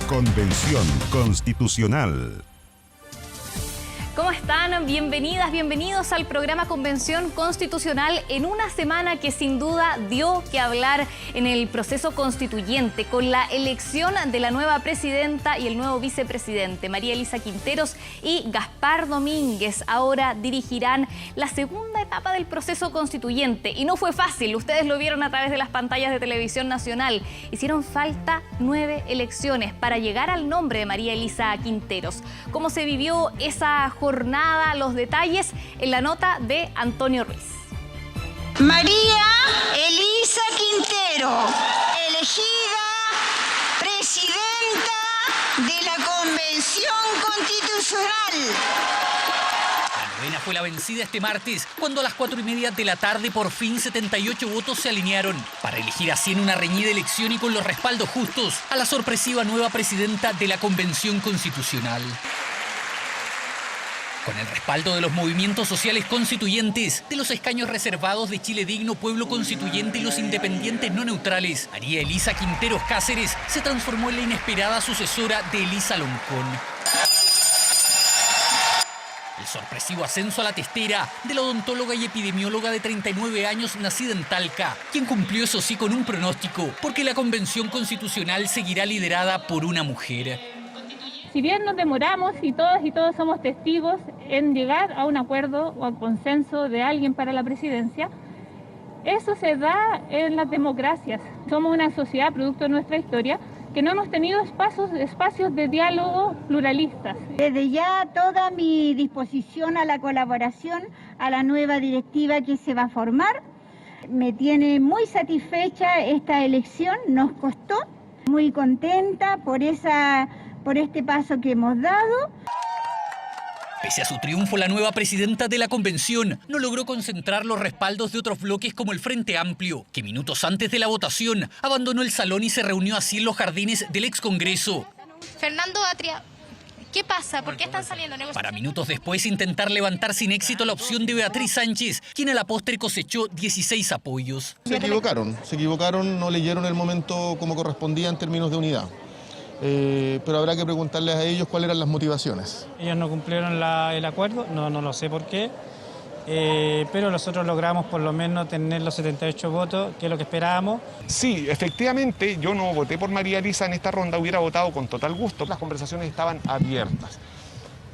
Convención Constitucional. ¿Cómo están? Bienvenidas, bienvenidos al programa Convención Constitucional en una semana que sin duda dio que hablar en el proceso constituyente con la elección de la nueva presidenta y el nuevo vicepresidente. María Elisa Quinteros y Gaspar Domínguez ahora dirigirán la segunda etapa del proceso constituyente. Y no fue fácil, ustedes lo vieron a través de las pantallas de Televisión Nacional. Hicieron falta 9 elecciones para llegar al nombre de María Elisa Quinteros. ¿Cómo se vivió esa jornada? Los detalles en la nota de Antonio Ruiz. María Elisa Quintero, elegida presidenta de la Convención Constitucional. La novena fue la vencida este martes, cuando a las 4:30 de la tarde por fin 78 votos se alinearon para elegir así en una reñida elección y con los respaldos justos a la sorpresiva nueva presidenta de la Convención Constitucional. Con el respaldo de los movimientos sociales constituyentes, de los escaños reservados de Chile Digno, Pueblo Constituyente y los independientes no neutrales, María Elisa Quinteros Cáceres se transformó en la inesperada sucesora de Elisa Loncón. El sorpresivo ascenso a la testera de la odontóloga y epidemióloga de 39 años nacida en Talca, quien cumplió eso sí con un pronóstico, porque la Convención Constitucional seguirá liderada por una mujer. Si bien nos demoramos y todos somos testigos en llegar a un acuerdo o al consenso de alguien para la presidencia, eso se da en las democracias. Somos una sociedad producto de nuestra historia que no hemos tenido espacios de diálogo pluralistas. Desde ya toda mi disposición a la colaboración a la nueva directiva que se va a formar. Me tiene muy satisfecha esta elección, nos costó, muy contenta por este paso que hemos dado. Pese a su triunfo, la nueva presidenta de la Convención no logró concentrar los respaldos de otros bloques como el Frente Amplio, que minutos antes de la votación abandonó el salón y se reunió así en los jardines del ex Congreso. Fernando Atria, ¿qué pasa? ¿Por qué están saliendo negociaciones? Para minutos después intentar levantar sin éxito la opción de Beatriz Sánchez, quien a la postre cosechó 16 apoyos. Se equivocaron, no leyeron el momento como correspondía en términos de unidad. Pero habrá que preguntarles a ellos cuáles eran las motivaciones. Ellos no cumplieron el acuerdo, no lo sé por qué, pero nosotros logramos por lo menos tener los 78 votos, que es lo que esperábamos. Sí, efectivamente, yo no voté por María Elisa en esta ronda, hubiera votado con total gusto. Las conversaciones estaban abiertas.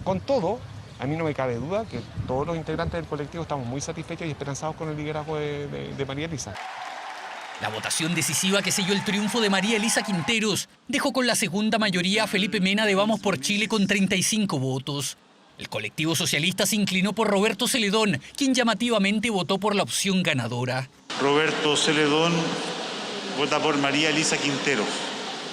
Con todo, a mí no me cabe duda que todos los integrantes del colectivo estamos muy satisfechos y esperanzados con el liderazgo de María Elisa. La votación decisiva que selló el triunfo de María Elisa Quinteros dejó con la segunda mayoría a Felipe Mena de Vamos por Chile con 35 votos. El colectivo socialista se inclinó por Roberto Celedón, quien llamativamente votó por la opción ganadora. Roberto Celedón vota por María Elisa Quinteros.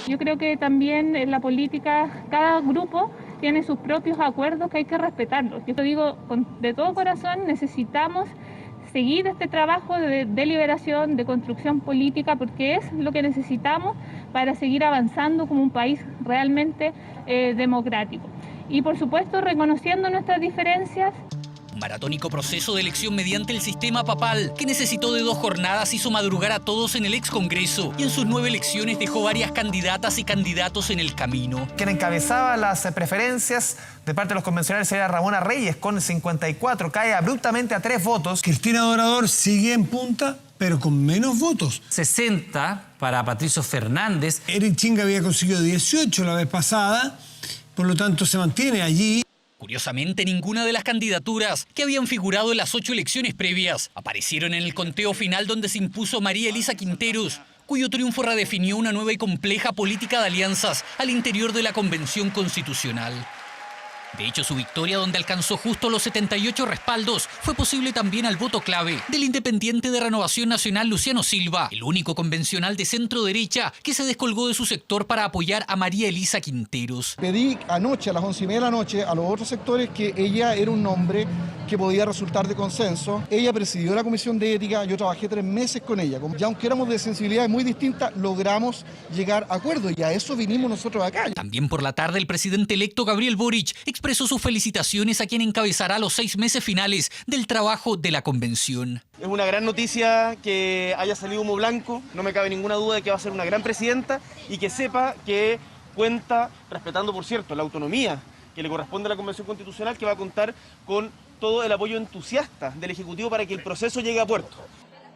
Yo creo que también en la política cada grupo tiene sus propios acuerdos que hay que respetarlos. Yo te digo de todo corazón, necesitamos seguir este trabajo de deliberación, de construcción política, porque es lo que necesitamos para seguir avanzando como un país realmente democrático. Y por supuesto reconociendo nuestras diferencias. Un maratónico proceso de elección mediante el sistema papal, que necesitó de 2 jornadas, hizo madrugar a todos en el ex Congreso y en sus 9 elecciones dejó varias candidatas y candidatos en el camino. Quien encabezaba las preferencias de parte de los convencionales era Ramona Reyes con 54, cae abruptamente a 3 votos. Cristina Dorador sigue en punta, pero con menos votos. 60 para Patricio Fernández. Eric Chinga había conseguido 18 la vez pasada, por lo tanto se mantiene allí. Curiosamente, ninguna de las candidaturas que habían figurado en las 8 elecciones previas aparecieron en el conteo final donde se impuso María Elisa Quinteros, cuyo triunfo redefinió una nueva y compleja política de alianzas al interior de la Convención Constitucional. De hecho, su victoria, donde alcanzó justo los 78 respaldos, fue posible también al voto clave del independiente de Renovación Nacional Luciano Silva, el único convencional de centro-derecha que se descolgó de su sector para apoyar a María Elisa Quinteros. Pedí anoche, a las 11:30 de la noche, a los otros sectores que ella era un nombre que podía resultar de consenso. Ella presidió la Comisión de Ética, yo trabajé 3 meses con ella. Ya aunque éramos de sensibilidades muy distintas, logramos llegar a acuerdos y a eso vinimos nosotros acá. También por la tarde, el presidente electo Gabriel Boric expresó sus felicitaciones a quien encabezará los 6 meses finales del trabajo de la convención. Es una gran noticia que haya salido humo blanco, no me cabe ninguna duda de que va a ser una gran presidenta y que sepa que cuenta, respetando por cierto la autonomía que le corresponde a la Convención Constitucional, que va a contar con todo el apoyo entusiasta del Ejecutivo para que el proceso llegue a puerto.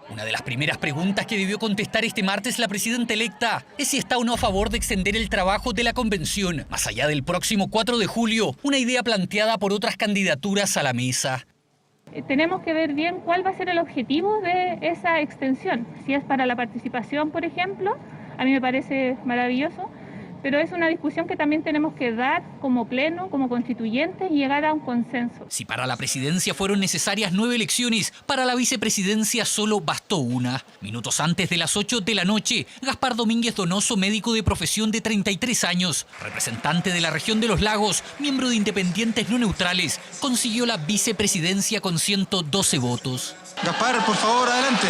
Una de las primeras preguntas que debió contestar este martes la presidenta electa es si está o no a favor de extender el trabajo de la convención más allá del próximo 4 de julio, una idea planteada por otras candidaturas a la mesa. Tenemos que ver bien cuál va a ser el objetivo de esa extensión. Si es para la participación, por ejemplo, a mí me parece maravilloso, pero es una discusión que también tenemos que dar como pleno, como constituyentes, y llegar a un consenso. Si para la presidencia fueron necesarias 9 elecciones, para la vicepresidencia solo bastó una. Minutos antes de las 8 de la noche, Gaspar Domínguez Donoso, médico de profesión de 33 años, representante de la región de los Lagos, miembro de Independientes No Neutrales, consiguió la vicepresidencia con 112 votos. Gaspar, por favor, adelante.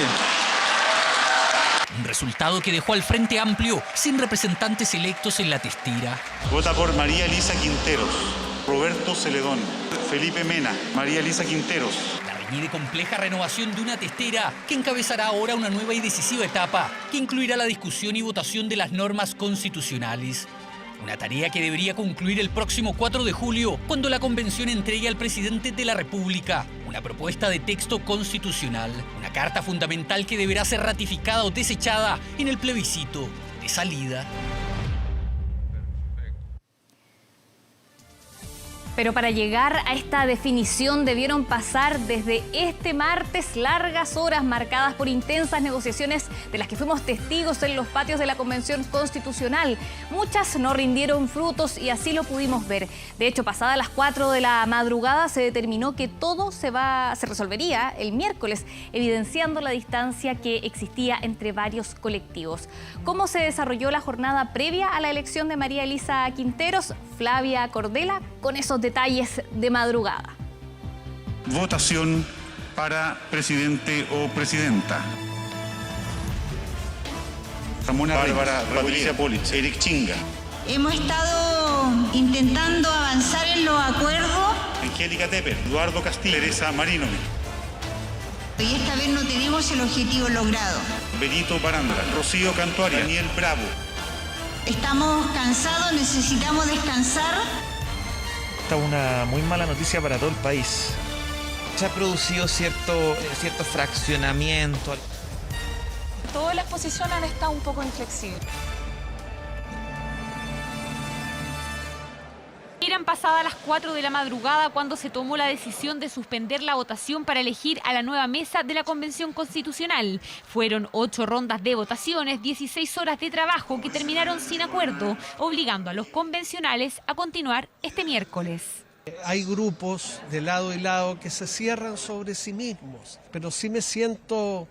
Un resultado que dejó al Frente Amplio sin representantes electos en la testera. Vota por María Elisa Quinteros, Roberto Celedón, Felipe Mena, María Elisa Quinteros. La reñida y compleja renovación de una testera que encabezará ahora una nueva y decisiva etapa que incluirá la discusión y votación de las normas constitucionales. Una tarea que debería concluir el próximo 4 de julio, cuando la convención entregue al presidente de la República una propuesta de texto constitucional, una carta fundamental que deberá ser ratificada o desechada en el plebiscito de salida. Pero para llegar a esta definición debieron pasar desde este martes largas horas marcadas por intensas negociaciones de las que fuimos testigos en los patios de la Convención Constitucional. Muchas no rindieron frutos y así lo pudimos ver. De hecho, pasadas las 4 de la madrugada se determinó que todo se resolvería el miércoles, evidenciando la distancia que existía entre varios colectivos. ¿Cómo se desarrolló la jornada previa a la elección de María Elisa Quinteros? Flavia Cordela con esos detalles de madrugada. Votación para presidente o presidenta. Ramona Bárbara, Patricia Polich, Eric Chinga. Hemos estado intentando avanzar en los acuerdos. Angélica Tepper, Eduardo Castillo, Teresa Marino. Y esta vez no tenemos el objetivo logrado. Benito Baranda, Rocío Cantuaria, Daniel Bravo. Estamos cansados, necesitamos descansar. Esta es una muy mala noticia para todo el país. Se ha producido cierto fraccionamiento. Todas las posiciones han estado un poco inflexibles. Eran pasadas las 4 de la madrugada cuando se tomó la decisión de suspender la votación para elegir a la nueva mesa de la Convención Constitucional. Fueron 8 rondas de votaciones, 16 horas de trabajo que terminaron sin acuerdo, obligando a los convencionales a continuar este miércoles. Hay grupos de lado y lado que se cierran sobre sí mismos, pero sí me siento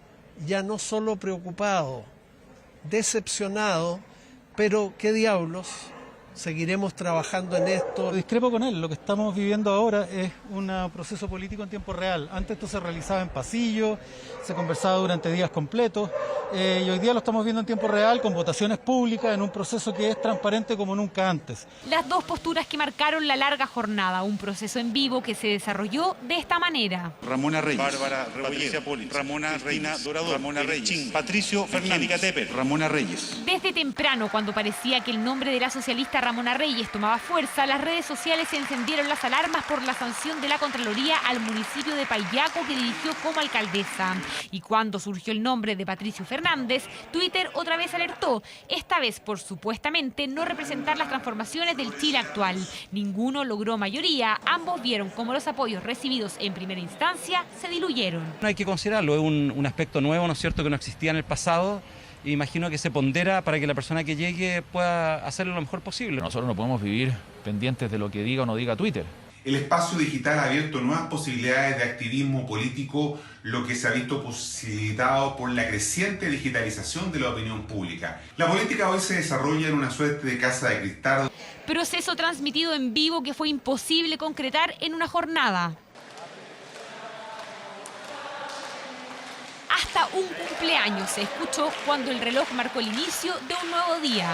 ya no solo preocupado, decepcionado, pero qué diablos. Seguiremos trabajando en esto. Discrepo con él, lo que estamos viviendo ahora es un proceso político en tiempo real. Antes esto se realizaba en pasillo, se conversaba durante días completos y hoy día lo estamos viendo en tiempo real con votaciones públicas en un proceso que es transparente como nunca antes. Las dos posturas que marcaron la larga jornada, un proceso en vivo que se desarrolló de esta manera. Ramona Reyes, Bárbara Patricia Polich, Ramona Reina Dorador, Ramona Reyes, Patricio Angélica Tepper, Ramona Reyes. Desde temprano, cuando parecía que el nombre de la socialista Ramona Reyes tomaba fuerza, las redes sociales se encendieron las alarmas por la sanción de la Contraloría al municipio de Payaco que dirigió como alcaldesa. Y cuando surgió el nombre de Patricio Fernández, Twitter otra vez alertó, esta vez por supuestamente no representar las transformaciones del Chile actual. Ninguno logró mayoría, ambos vieron cómo los apoyos recibidos en primera instancia se diluyeron. No hay que considerarlo, es un aspecto nuevo, ¿no es cierto?, que no existía en el pasado. Imagino que se pondera para que la persona que llegue pueda hacerlo lo mejor posible. Nosotros no podemos vivir pendientes de lo que diga o no diga Twitter. El espacio digital ha abierto nuevas posibilidades de activismo político, lo que se ha visto posibilitado por la creciente digitalización de la opinión pública. La política hoy se desarrolla en una suerte de casa de cristal. Proceso transmitido en vivo que fue imposible concretar en una jornada. Hasta un cumpleaños se escuchó cuando el reloj marcó el inicio de un nuevo día.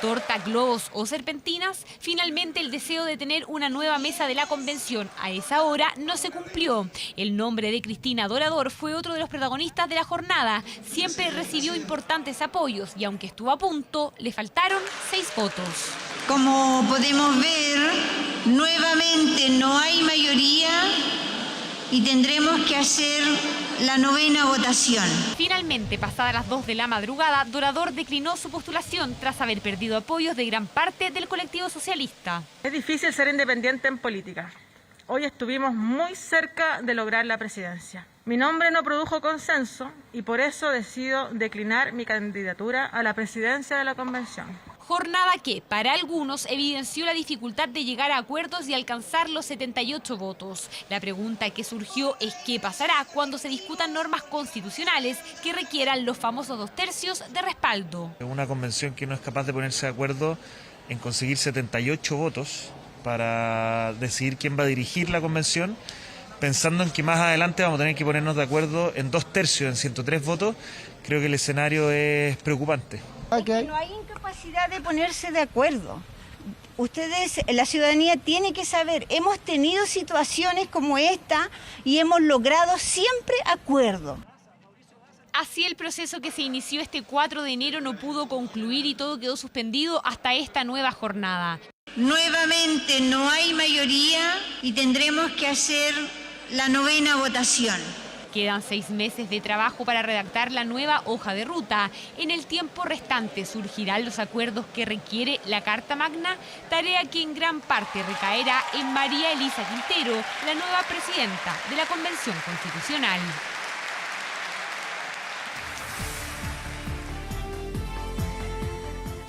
Torta, globos o serpentinas, finalmente el deseo de tener una nueva mesa de la convención a esa hora no se cumplió. El nombre de Cristina Dorador fue otro de los protagonistas de la jornada. Siempre recibió importantes apoyos y aunque estuvo a punto, le faltaron 6 votos. Como podemos ver, nuevamente no hay mayoría y tendremos que hacer la 9ª votación. Finalmente, pasadas las 2 de la madrugada, Dorador declinó su postulación tras haber perdido apoyos de gran parte del colectivo socialista. Es difícil ser independiente en política. Hoy estuvimos muy cerca de lograr la presidencia. Mi nombre no produjo consenso y por eso decido declinar mi candidatura a la presidencia de la convención. Jornada que, para algunos, evidenció la dificultad de llegar a acuerdos y alcanzar los 78 votos. La pregunta que surgió es qué pasará cuando se discutan normas constitucionales que requieran los famosos 2/3 de respaldo. Una convención que no es capaz de ponerse de acuerdo en conseguir 78 votos para decidir quién va a dirigir la convención, pensando en que más adelante vamos a tener que ponernos de acuerdo en 2/3, en 103 votos, creo que el escenario es preocupante. Es que no hay incapacidad de ponerse de acuerdo. Ustedes, la ciudadanía tiene que saber, hemos tenido situaciones como esta y hemos logrado siempre acuerdo. Así el proceso que se inició este 4 de enero no pudo concluir y todo quedó suspendido hasta esta nueva jornada. Nuevamente no hay mayoría y tendremos que hacer la 9ª votación. Quedan 6 meses de trabajo para redactar la nueva hoja de ruta. En el tiempo restante surgirán los acuerdos que requiere la Carta Magna, tarea que en gran parte recaerá en María Elisa Quintero, la nueva presidenta de la Convención Constitucional.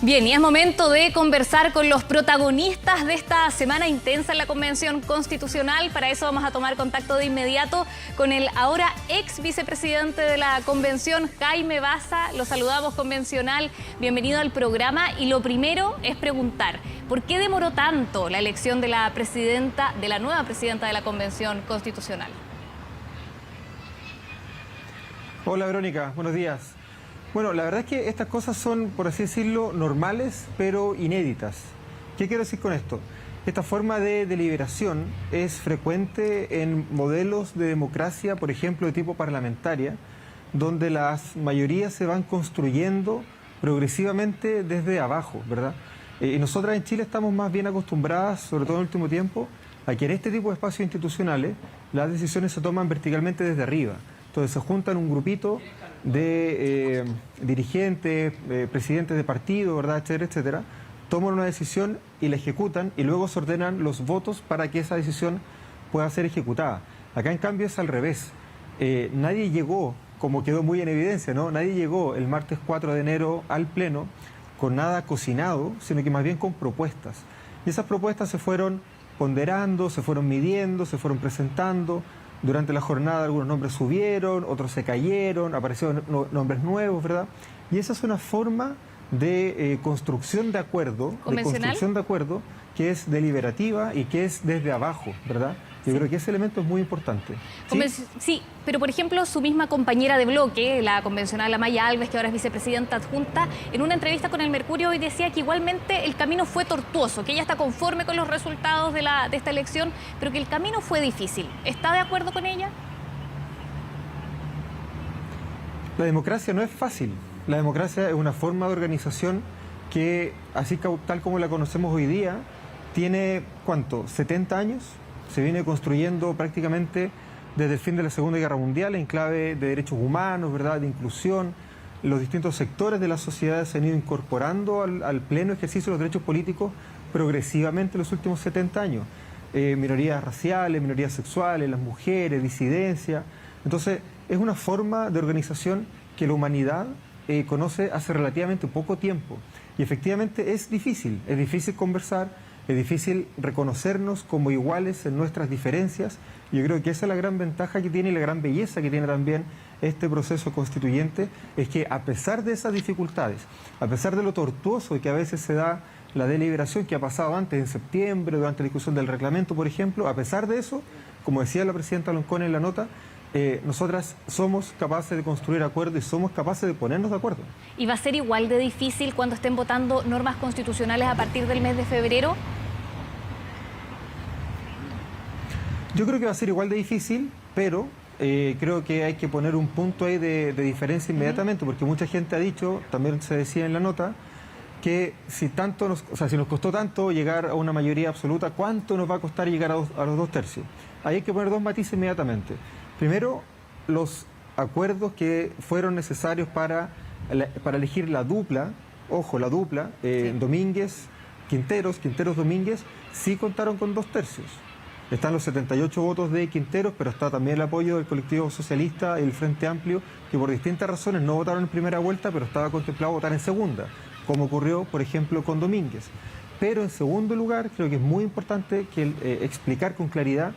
Bien, y es momento de conversar con los protagonistas de esta semana intensa en la Convención Constitucional. Para eso vamos a tomar contacto de inmediato con el ahora ex vicepresidente de la Convención, Jaime Baza. Lo saludamos, convencional. Bienvenido al programa. Y lo primero es preguntar, ¿por qué demoró tanto la elección de la nueva presidenta de la Convención Constitucional? Hola, Verónica. Buenos días. Bueno, la verdad es que estas cosas son, por así decirlo, normales, pero inéditas. ¿Qué quiero decir con esto? Esta forma de deliberación es frecuente en modelos de democracia, por ejemplo, de tipo parlamentaria, donde las mayorías se van construyendo progresivamente desde abajo, ¿verdad? Y nosotras en Chile estamos más bien acostumbradas, sobre todo en el último tiempo, a que en este tipo de espacios institucionales las decisiones se toman verticalmente desde arriba. Entonces se juntan un grupito de dirigentes, presidentes de partido, ¿verdad?, etcétera, etcétera, toman una decisión y la ejecutan y luego se ordenan los votos para que esa decisión pueda ser ejecutada. Acá en cambio es al revés. Nadie llegó, como quedó muy en evidencia, ¿no? Nadie llegó el martes 4 de enero al Pleno con nada cocinado, sino que más bien con propuestas. Y esas propuestas se fueron ponderando, se fueron midiendo, se fueron presentando. Durante la jornada algunos nombres subieron, otros se cayeron, aparecieron nombres nuevos, ¿verdad? Y esa es una forma de construcción de acuerdo, que es deliberativa y que es desde abajo, ¿verdad? Yo creo que ese elemento es muy importante. Sí, pero por ejemplo su misma compañera de bloque, la convencional Amaya Alves, que ahora es vicepresidenta adjunta, en una entrevista con El Mercurio hoy decía que igualmente el camino fue tortuoso, que ella está conforme con los resultados de esta elección, pero que el camino fue difícil. ¿Está de acuerdo con ella? La democracia no es fácil. La democracia es una forma de organización que, así tal como la conocemos hoy día, tiene, ¿cuánto?, 70 años. Se viene construyendo prácticamente desde el fin de la Segunda Guerra Mundial en clave de derechos humanos, ¿verdad?, de inclusión. Los distintos sectores de la sociedad se han ido incorporando al pleno ejercicio de los derechos políticos progresivamente en los últimos 70 años. Minorías raciales, minorías sexuales, las mujeres, disidencia. Entonces, es una forma de organización que la humanidad conoce hace relativamente poco tiempo. Y efectivamente es difícil conversar. Es difícil reconocernos como iguales en nuestras diferencias. Yo creo que esa es la gran ventaja que tiene y la gran belleza que tiene también este proceso constituyente, es que a pesar de esas dificultades, a pesar de lo tortuoso que a veces se da la deliberación que ha pasado antes, en septiembre, durante la discusión del reglamento, por ejemplo, a pesar de eso, como decía la presidenta Loncón en la nota, nosotras somos capaces de construir acuerdos y somos capaces de ponernos de acuerdo. ¿Y va a ser igual de difícil cuando estén votando normas constitucionales a partir del mes de febrero? Yo creo que va a ser igual de difícil, pero creo que hay que poner un punto ahí de diferencia inmediatamente, porque mucha gente ha dicho, también se decía en la nota, que si nos costó tanto llegar a una mayoría absoluta, ¿cuánto nos va a costar llegar a los 2 tercios? Ahí hay que poner 2 matices inmediatamente. Primero, los acuerdos que fueron necesarios para elegir la dupla, ojo, la dupla, Domínguez-Quinteros, Quinteros-Domínguez, sí contaron con 2 tercios. Están los 78 votos de Quinteros, pero está también el apoyo del colectivo socialista y el Frente Amplio, que por distintas razones no votaron en primera vuelta, pero estaba contemplado votar en segunda, como ocurrió, por ejemplo, con Domínguez. Pero en segundo lugar, creo que es muy importante explicar con claridad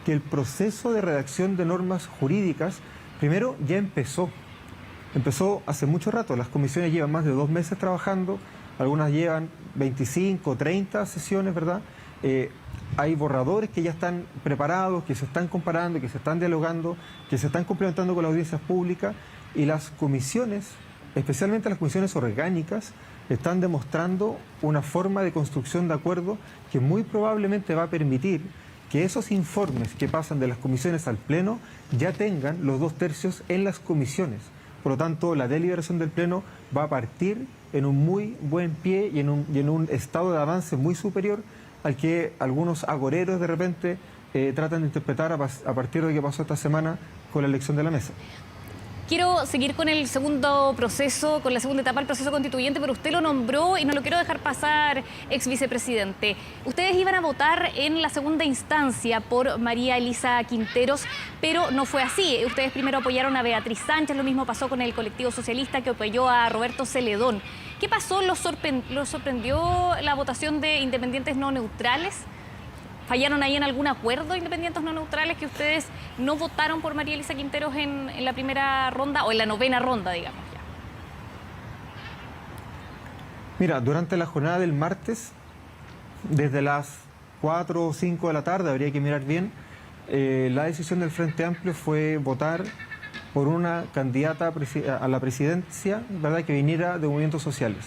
que el proceso de redacción de normas jurídicas, primero, ya empezó. Empezó hace mucho rato. Las comisiones llevan más de 2 meses trabajando, algunas llevan 25, 30 sesiones, ¿verdad? Hay borradores que ya están preparados, que se están comparando, que se están dialogando, que se están complementando con las audiencias públicas, y las comisiones, especialmente las comisiones orgánicas, están demostrando una forma de construcción de acuerdo que muy probablemente va a permitir que esos informes que pasan de las comisiones al Pleno ya tengan los 2 tercios en las comisiones. Por lo tanto, la deliberación del Pleno va a partir en un muy buen pie y en un estado de avance muy superior al que algunos agoreros de repente tratan de interpretar a partir de lo que pasó esta semana con la elección de la mesa. Quiero seguir con el segundo proceso, con la segunda etapa del proceso constituyente, pero usted lo nombró y no lo quiero dejar pasar, ex vicepresidente. Ustedes iban a votar en la segunda instancia por María Elisa Quinteros, pero no fue así. Ustedes primero apoyaron a Beatriz Sánchez, lo mismo pasó con el colectivo socialista que apoyó a Roberto Celedón. ¿Qué pasó? ¿Los sorprendió la votación de independientes no neutrales? ¿Fallaron ahí en algún acuerdo independientes no neutrales que ustedes no votaron por María Elisa Quinteros en la primera ronda o en la novena ronda, digamos ya? Mira, durante la jornada del martes, desde las 4 o 5 de la tarde, habría que mirar bien, la decisión del Frente Amplio fue votar por una candidata a la presidencia, ¿verdad?, que viniera de movimientos sociales.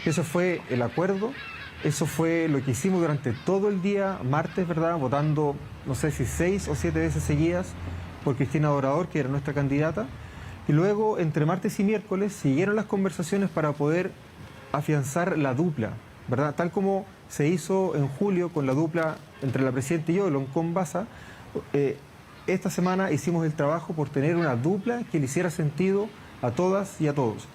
Eso fue el acuerdo. Eso fue lo que hicimos durante todo el día martes, ¿verdad? Votando, no sé si 6 o 7 veces seguidas por Cristina Dorador, que era nuestra candidata. Y luego, entre martes y miércoles, siguieron las conversaciones para poder afianzar la dupla, ¿verdad? Tal como se hizo en julio con la dupla entre la presidenta y yo, Loncón Baza. Esta semana hicimos el trabajo por tener una dupla que le hiciera sentido a todas y a todos.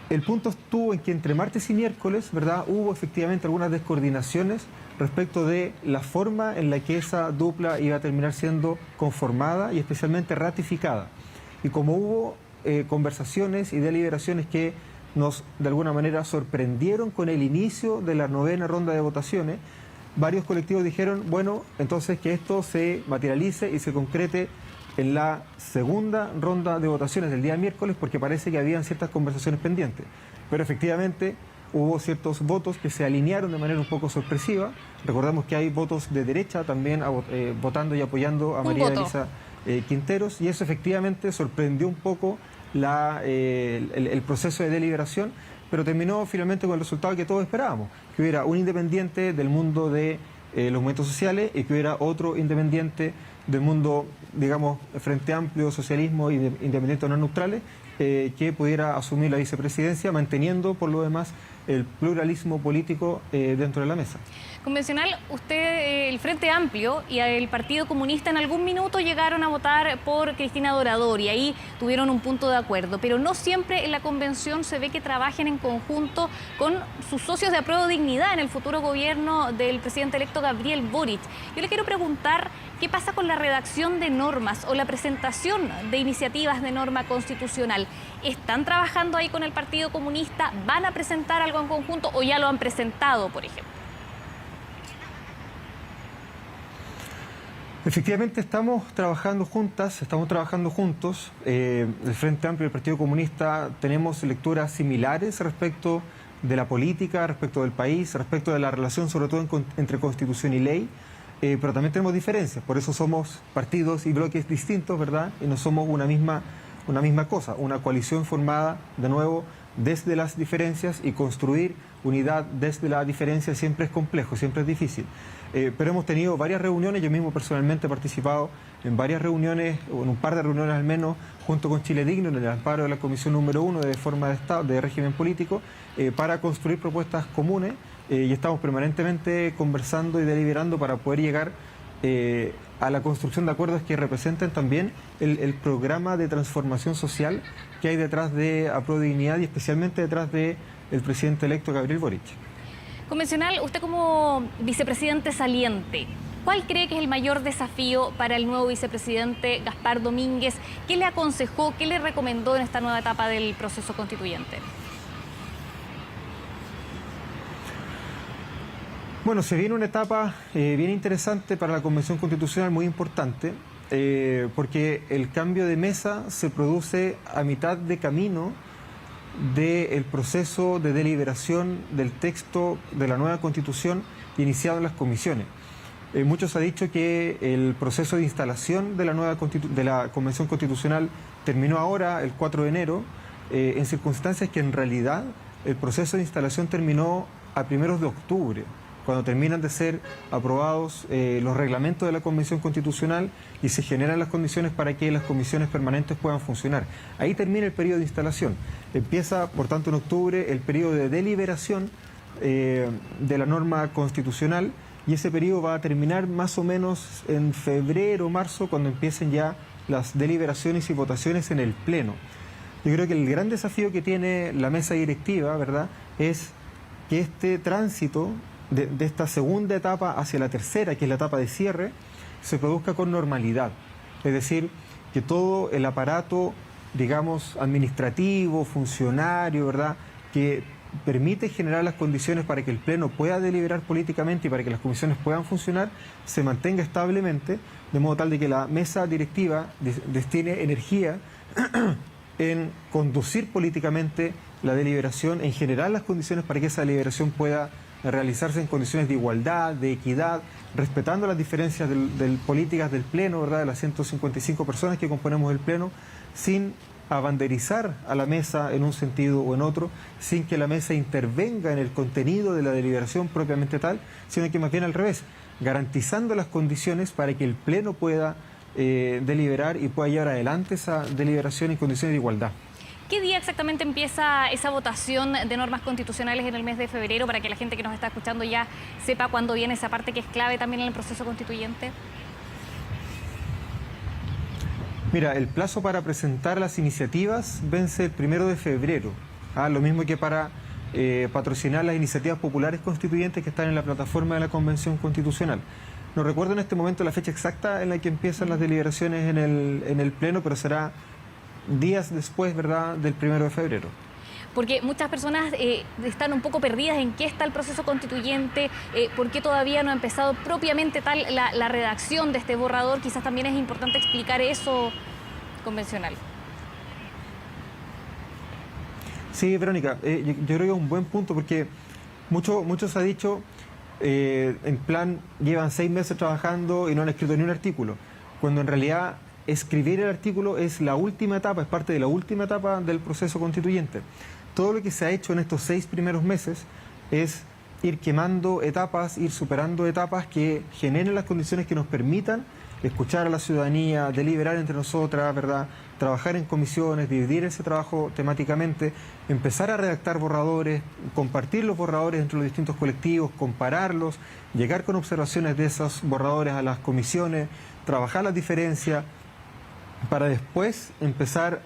El punto estuvo en que entre martes y miércoles, ¿verdad?, hubo efectivamente algunas descoordinaciones respecto de la forma en la que esa dupla iba a terminar siendo conformada y especialmente ratificada. Y como hubo conversaciones y deliberaciones que nos, de alguna manera, sorprendieron con el inicio de la novena ronda de votaciones, varios colectivos dijeron, bueno, entonces que esto se materialice y se concrete en la segunda ronda de votaciones del día miércoles, porque parece que habían ciertas conversaciones pendientes. Pero efectivamente hubo ciertos votos que se alinearon de manera un poco sorpresiva. Recordamos que hay votos de derecha también votando y apoyando a María Elisa Quinteros, y eso efectivamente sorprendió un poco el proceso de deliberación, pero terminó finalmente con el resultado que todos esperábamos, que hubiera un independiente del mundo de los movimientos sociales y que hubiera otro independiente del mundo, digamos, Frente Amplio, socialismo y independientes no neutrales, que pudiera asumir la vicepresidencia, manteniendo por lo demás el pluralismo político dentro de la mesa. Convencional, usted, el Frente Amplio y el Partido Comunista en algún minuto llegaron a votar por Cristina Dorador y ahí tuvieron un punto de acuerdo, pero no siempre en la convención se ve que trabajen en conjunto con sus socios de Apruebo Dignidad en el futuro gobierno del presidente electo Gabriel Boric. Yo le quiero preguntar qué pasa con la redacción de normas o la presentación de iniciativas de norma constitucional. ¿Están trabajando ahí con el Partido Comunista? ¿Van a presentar algo en conjunto o ya lo han presentado, por ejemplo? Efectivamente estamos trabajando juntos. El Frente Amplio y el Partido Comunista tenemos lecturas similares respecto de la política, respecto del país, respecto de la relación sobre todo entre Constitución y ley. pero también tenemos diferencias, por eso somos partidos y bloques distintos, ¿verdad? Y no somos una misma cosa, una coalición formada, de nuevo, desde las diferencias, y construir unidad desde la diferencia siempre es complejo, siempre es difícil. Pero hemos tenido varias reuniones, yo mismo personalmente he participado en varias reuniones, o en un par de reuniones al menos, junto con Chile Digno, en el amparo de la Comisión número 1 de Forma de Estado, de régimen político, para construir propuestas comunes, y estamos permanentemente conversando y deliberando para poder llegar a la construcción de acuerdos que representen también el programa de transformación social que hay detrás de Aprodignidad y especialmente detrás del presidente electo Gabriel Boric. Convencional, usted como vicepresidente saliente, ¿cuál cree que es el mayor desafío para el nuevo vicepresidente Gaspar Domínguez? ¿Qué le aconsejó, qué le recomendó en esta nueva etapa del proceso constituyente? Bueno, se viene una etapa bien interesante para la Convención Constitucional, muy importante, porque el cambio de mesa se produce a mitad de camino del proceso de deliberación del texto de la nueva Constitución iniciado en las comisiones. Muchos han dicho que el proceso de instalación de la Convención Constitucional terminó ahora, el 4 de enero, en circunstancias que en realidad el proceso de instalación terminó a primeros de octubre, cuando terminan de ser aprobados los reglamentos de la Convención Constitucional y se generan las condiciones para que las comisiones permanentes puedan funcionar. Ahí termina el periodo de instalación. Empieza, por tanto, en octubre el periodo de deliberación de la norma constitucional, y ese periodo va a terminar más o menos en febrero o marzo, cuando empiecen ya las deliberaciones y votaciones en el Pleno. Yo creo que el gran desafío que tiene la mesa directiva, ¿verdad?, es que este tránsito de esta segunda etapa hacia la tercera, que es la etapa de cierre, se produzca con normalidad. Es decir, que todo el aparato, digamos, administrativo, funcionario, ¿verdad?, que permite generar las condiciones para que el Pleno pueda deliberar políticamente y para que las comisiones puedan funcionar, se mantenga establemente, de modo tal de que la mesa directiva destine energía en conducir políticamente la deliberación, en generar las condiciones para que esa deliberación pueda realizarse en condiciones de igualdad, de equidad, respetando las diferencias políticas del Pleno, ¿verdad?, de las 155 personas que componemos el Pleno, sin abanderizar a la mesa en un sentido o en otro, sin que la mesa intervenga en el contenido de la deliberación propiamente tal, sino que más bien al revés, garantizando las condiciones para que el Pleno pueda deliberar y pueda llevar adelante esa deliberación en condiciones de igualdad. ¿Qué día exactamente empieza esa votación de normas constitucionales en el mes de febrero, para que la gente que nos está escuchando ya sepa cuándo viene esa parte que es clave también en el proceso constituyente? Mira, el plazo para presentar las iniciativas vence el 1 de febrero, lo mismo que para patrocinar las iniciativas populares constituyentes que están en la plataforma de la Convención Constitucional. No recuerdo en este momento la fecha exacta en la que empiezan las deliberaciones en el Pleno, pero será días después, ¿verdad?, del 1 de febrero. Porque muchas personas están un poco perdidas en qué está el proceso constituyente, por qué todavía no ha empezado propiamente tal la redacción de este borrador. Quizás también es importante explicar eso, convencional. Sí, Verónica, yo creo que es un buen punto, porque muchos han dicho, en plan, llevan 6 meses trabajando y no han escrito ni un artículo, cuando en realidad escribir el artículo es la última etapa, es parte de la última etapa del proceso constituyente. Todo lo que se ha hecho en estos 6 primeros meses es ir quemando etapas, ir superando etapas que generen las condiciones que nos permitan escuchar a la ciudadanía, deliberar entre nosotras, ¿verdad?, trabajar en comisiones, dividir ese trabajo temáticamente, empezar a redactar borradores, compartir los borradores entre los distintos colectivos, compararlos, llegar con observaciones de esos borradores a las comisiones, trabajar las diferencias, para después empezar,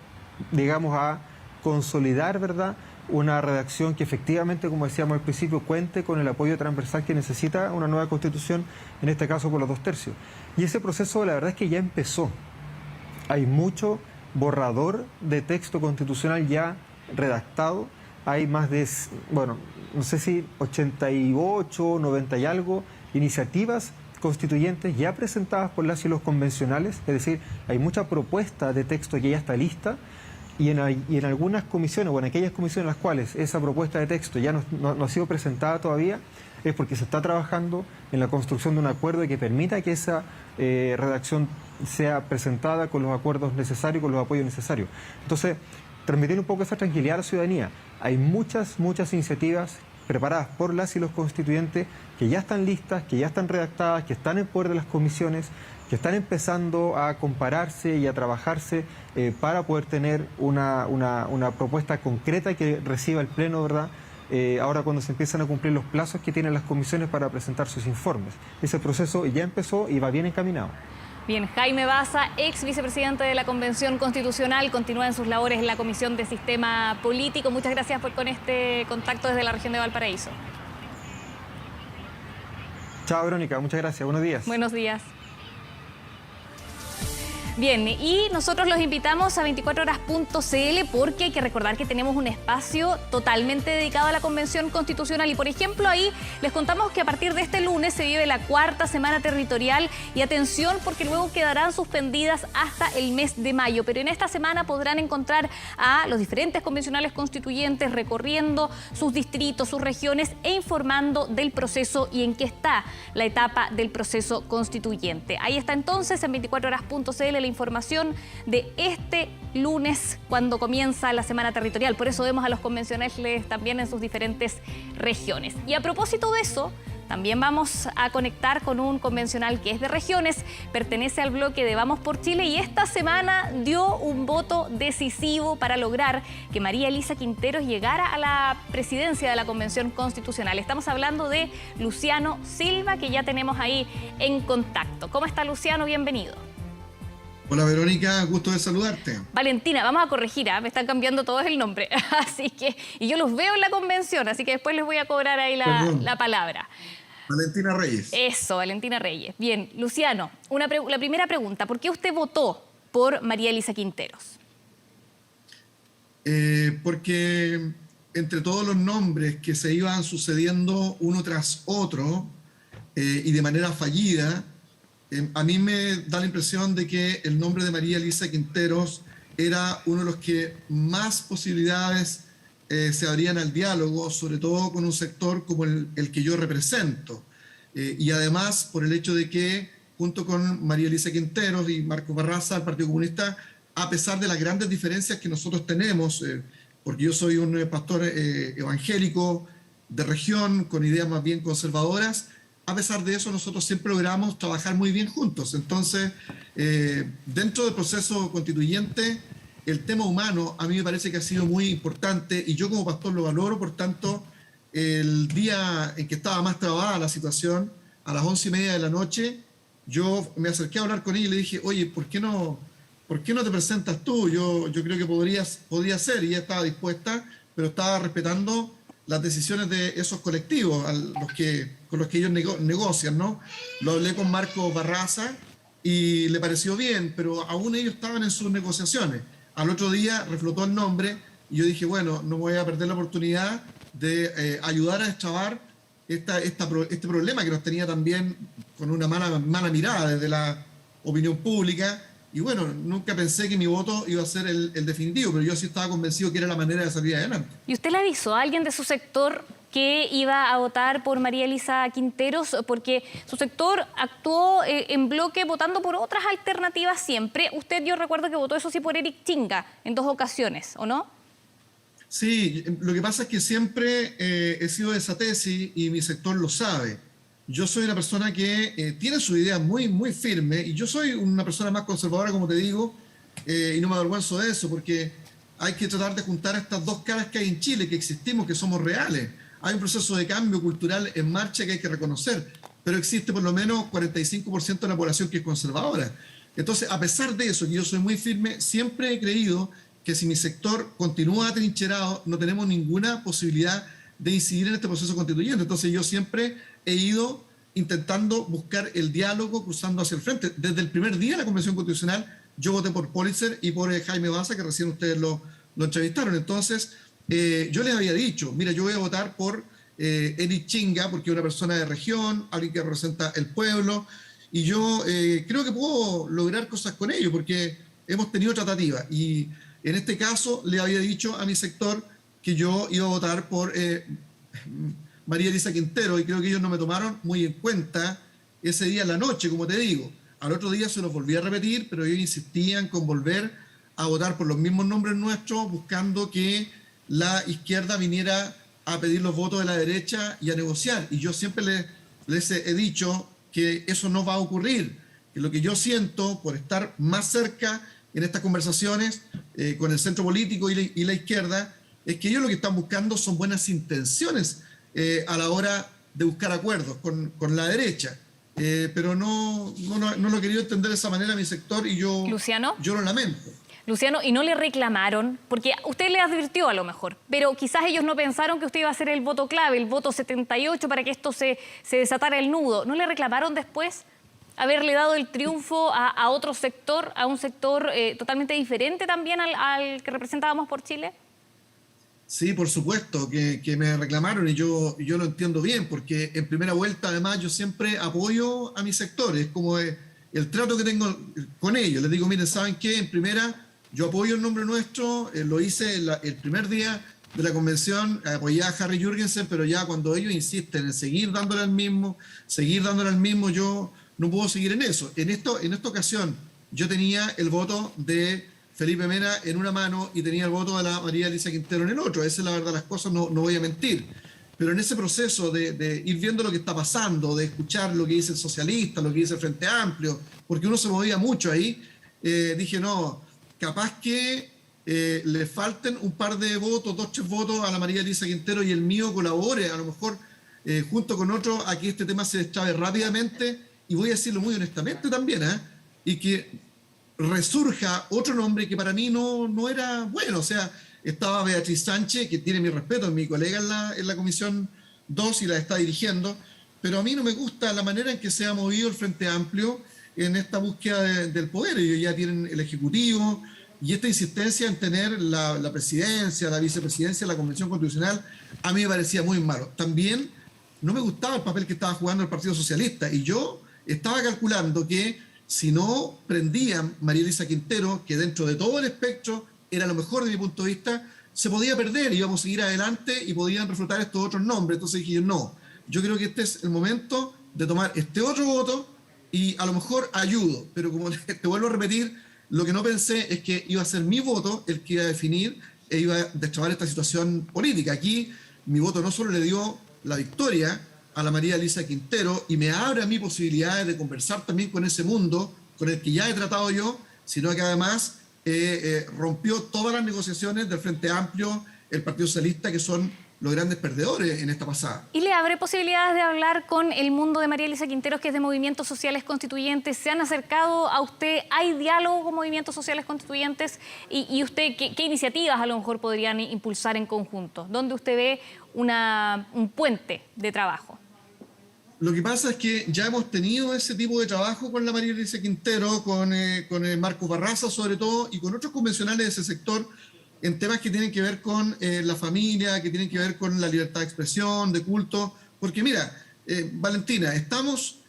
digamos, a consolidar, ¿verdad?, una redacción que efectivamente, como decíamos al principio, cuente con el apoyo transversal que necesita una nueva Constitución, en este caso por los 2/3. Y ese proceso, la verdad es que ya empezó. Hay mucho borrador de texto constitucional ya redactado. Hay más de, bueno, no sé si 88, 90 y algo iniciativas constituyentes ya presentadas por las y los convencionales, es decir, hay mucha propuesta de texto que ya está lista, y en algunas comisiones, o en aquellas comisiones en las cuales esa propuesta de texto ya no ha sido presentada todavía, es porque se está trabajando en la construcción de un acuerdo que permita que esa redacción sea presentada con los acuerdos necesarios, con los apoyos necesarios. Entonces, transmitir un poco esa tranquilidad a la ciudadanía. Hay muchas iniciativas preparadas por las y los constituyentes que ya están listas, que ya están redactadas, que están en poder de las comisiones, que están empezando a compararse y a trabajarse para poder tener una propuesta concreta que reciba el Pleno, ¿verdad? Ahora cuando se empiezan a cumplir los plazos que tienen las comisiones para presentar sus informes. Ese proceso ya empezó y va bien encaminado. Bien, Jaime Baza, ex vicepresidente de la Convención Constitucional, continúa en sus labores en la Comisión de Sistema Político. Muchas gracias con este contacto desde la región de Valparaíso. Chao, Verónica, muchas gracias. Buenos días. Buenos días. Bien, y nosotros los invitamos a 24horas.cl porque hay que recordar que tenemos un espacio totalmente dedicado a la Convención Constitucional y, por ejemplo, ahí les contamos que a partir de este lunes se vive la 4ª semana territorial y atención porque luego quedarán suspendidas hasta el mes de mayo, pero en esta semana podrán encontrar a los diferentes convencionales constituyentes recorriendo sus distritos, sus regiones e informando del proceso y en qué está la etapa del proceso constituyente. Ahí está entonces en 24horas.cl la información de este lunes cuando comienza la semana territorial. Por eso vemos a los convencionales también en sus diferentes regiones. Y a propósito de eso, también vamos a conectar con un convencional que es de regiones, pertenece al bloque de Vamos por Chile y esta semana dio un voto decisivo para lograr que María Elisa Quinteros llegara a la presidencia de la Convención Constitucional. Estamos hablando de Luciano Silva, que ya tenemos ahí en contacto. ¿Cómo está, Luciano? Bienvenido. Hola, Verónica, gusto de saludarte. Valentina, vamos a corregir, me están cambiando todos el nombre, así que, y yo los veo en la convención, así que después les voy a cobrar ahí la palabra. Valentina Reyes. Eso, Valentina Reyes. Bien, Luciano, la primera pregunta, ¿por qué usted votó por María Elisa Quinteros? Porque entre todos los nombres que se iban sucediendo uno tras otro y de manera fallida, a mí me da la impresión de que el nombre de María Elisa Quinteros era uno de los que más posibilidades se abrían al diálogo, sobre todo con un sector como el que yo represento. Y además por el hecho de que junto con María Elisa Quinteros y Marcos Barraza, el Partido Comunista, a pesar de las grandes diferencias que nosotros tenemos, porque yo soy un pastor evangélico de región con ideas más bien conservadoras, a pesar de eso, nosotros siempre logramos trabajar muy bien juntos. Entonces, dentro del proceso constituyente, el tema humano a mí me parece que ha sido muy importante y yo como pastor lo valoro. Por tanto, el día en que estaba más trabada la situación, a las 11:30 de la noche, yo me acerqué a hablar con ella y le dije, oye, ¿por qué no te presentas tú? Yo creo que podría ser, y ella estaba dispuesta, pero estaba respetando las decisiones de esos colectivos con los que ellos negocian, ¿no? Lo hablé con Marco Barraza y le pareció bien, pero aún ellos estaban en sus negociaciones. Al otro día reflotó el nombre y yo dije, bueno, no voy a perder la oportunidad de ayudar a destrabar este problema que nos tenía también con una mala mirada desde la opinión pública. Y bueno, nunca pensé que mi voto iba a ser el definitivo, pero yo sí estaba convencido que era la manera de salir adelante. ¿Y usted le avisó a alguien de su sector que iba a votar por María Elisa Quinteros? Porque su sector actuó en bloque votando por otras alternativas siempre. Usted, yo recuerdo que votó eso sí por Eric Chinga en 2 ocasiones, ¿o no? Sí, lo que pasa es que siempre he sido de esa tesis y mi sector lo sabe. Yo soy una persona que tiene su idea muy, muy firme y yo soy una persona más conservadora, como te digo, y no me avergüenzo de eso porque hay que tratar de juntar estas dos caras que hay en Chile, que existimos, que somos reales. Hay un proceso de cambio cultural en marcha que hay que reconocer, pero existe por lo menos 45% de la población que es conservadora. Entonces, a pesar de eso, que yo soy muy firme, siempre he creído que si mi sector continúa atrincherado, no tenemos ninguna posibilidad de incidir en este proceso constituyente. Entonces yo siempre he ido intentando buscar el diálogo, cruzando hacia el frente. Desde el primer día de la Convención Constitucional, yo voté por Pólitzer y por Jaime Baza, que recién ustedes lo entrevistaron. Entonces, yo les había dicho, mira, yo voy a votar por Eric Chinga, porque es una persona de región, alguien que representa el pueblo, y yo creo que puedo lograr cosas con ellos, porque hemos tenido tratativas. Y En este caso, le había dicho a mi sector que yo iba a votar por María Elisa Quintero, y creo que ellos no me tomaron muy en cuenta ese día en la noche, como te digo. Al otro día se los volví a repetir, pero ellos insistían con volver a votar por los mismos nombres nuestros, buscando que la izquierda viniera a pedir los votos de la derecha y a negociar. Y yo siempre les he dicho que eso no va a ocurrir, que lo que yo siento por estar más cerca en estas conversaciones con el centro político y la izquierda, es que ellos lo que están buscando son buenas intenciones a la hora de buscar acuerdos con la derecha. Pero no lo he querido entender de esa manera mi sector, y yo lo lamento. Luciano, ¿y no le reclamaron? Porque usted le advirtió a lo mejor, pero quizás ellos no pensaron que usted iba a ser el voto clave, el voto 78 para que esto se desatara el nudo. ¿No le reclamaron después haberle dado el triunfo a otro sector, a un sector totalmente diferente también al que representábamos por Chile? Sí, por supuesto, que me reclamaron, y yo lo entiendo bien, porque en primera vuelta además yo siempre apoyo a mi sector. Es como el trato que tengo con ellos. Les digo, miren, ¿saben qué? En primera, yo apoyo el nombre nuestro, lo hice el primer día de la convención, apoyé a Harry Jürgensen, pero ya cuando ellos insisten en seguir dándole al mismo, yo no puedo seguir en eso. En esta ocasión yo tenía el voto de Felipe Mena en una mano y tenía el voto de la María Elisa Quintero en el otro. Esa es la verdad de las cosas, no voy a mentir. Pero en ese proceso de ir viendo lo que está pasando, de escuchar lo que dice el socialista, lo que dice el Frente Amplio, porque uno se movía mucho ahí, dije, no, capaz que le falten un par de votos, 2 o 3 votos a la María Elisa Quintero y el mío colabore, a lo mejor junto con otro, a que este tema se destrabe rápidamente, y voy a decirlo muy honestamente también, y que resurja otro nombre que para mí no era bueno. O sea, estaba Beatriz Sánchez, que tiene mi respeto, es mi colega en la Comisión 2 y la está dirigiendo, pero a mí no me gusta la manera en que se ha movido el Frente Amplio en esta búsqueda del poder. Ellos ya tienen el Ejecutivo, y esta insistencia en tener la presidencia, la vicepresidencia de la Convención Constitucional, a mí me parecía muy malo. También no me gustaba el papel que estaba jugando el Partido Socialista, y yo estaba calculando que si no prendían María Elisa Quintero, que dentro de todo el espectro era lo mejor de mi punto de vista, se podía perder, íbamos a seguir adelante y podían reflotar estos otros nombres. Entonces dije yo, no, yo creo que este es el momento de tomar este otro voto y a lo mejor ayudo. Pero como te vuelvo a repetir, lo que no pensé es que iba a ser mi voto el que iba a definir e iba a destrabar esta situación política. Aquí mi voto no solo le dio la victoria a la María Elisa Quintero y me abre a mí posibilidades de conversar también con ese mundo con el que ya he tratado yo, sino que además rompió todas las negociaciones del Frente Amplio, el Partido Socialista, que son los grandes perdedores en esta pasada. ¿Y le abre posibilidades de hablar con el mundo de María Elisa Quintero, que es de Movimientos Sociales Constituyentes? ¿Se han acercado a usted? ¿Hay diálogo con Movimientos Sociales Constituyentes? ¿Y usted qué iniciativas a lo mejor podrían impulsar en conjunto? ¿Dónde usted ve un puente de trabajo? Lo que pasa es que ya hemos tenido ese tipo de trabajo con la María Elisa Quintero, con el Marco Barraza sobre todo, y con otros convencionales de ese sector, en temas que tienen que ver con la familia, que tienen que ver con la libertad de expresión, de culto. Porque mira, Valentina, estamos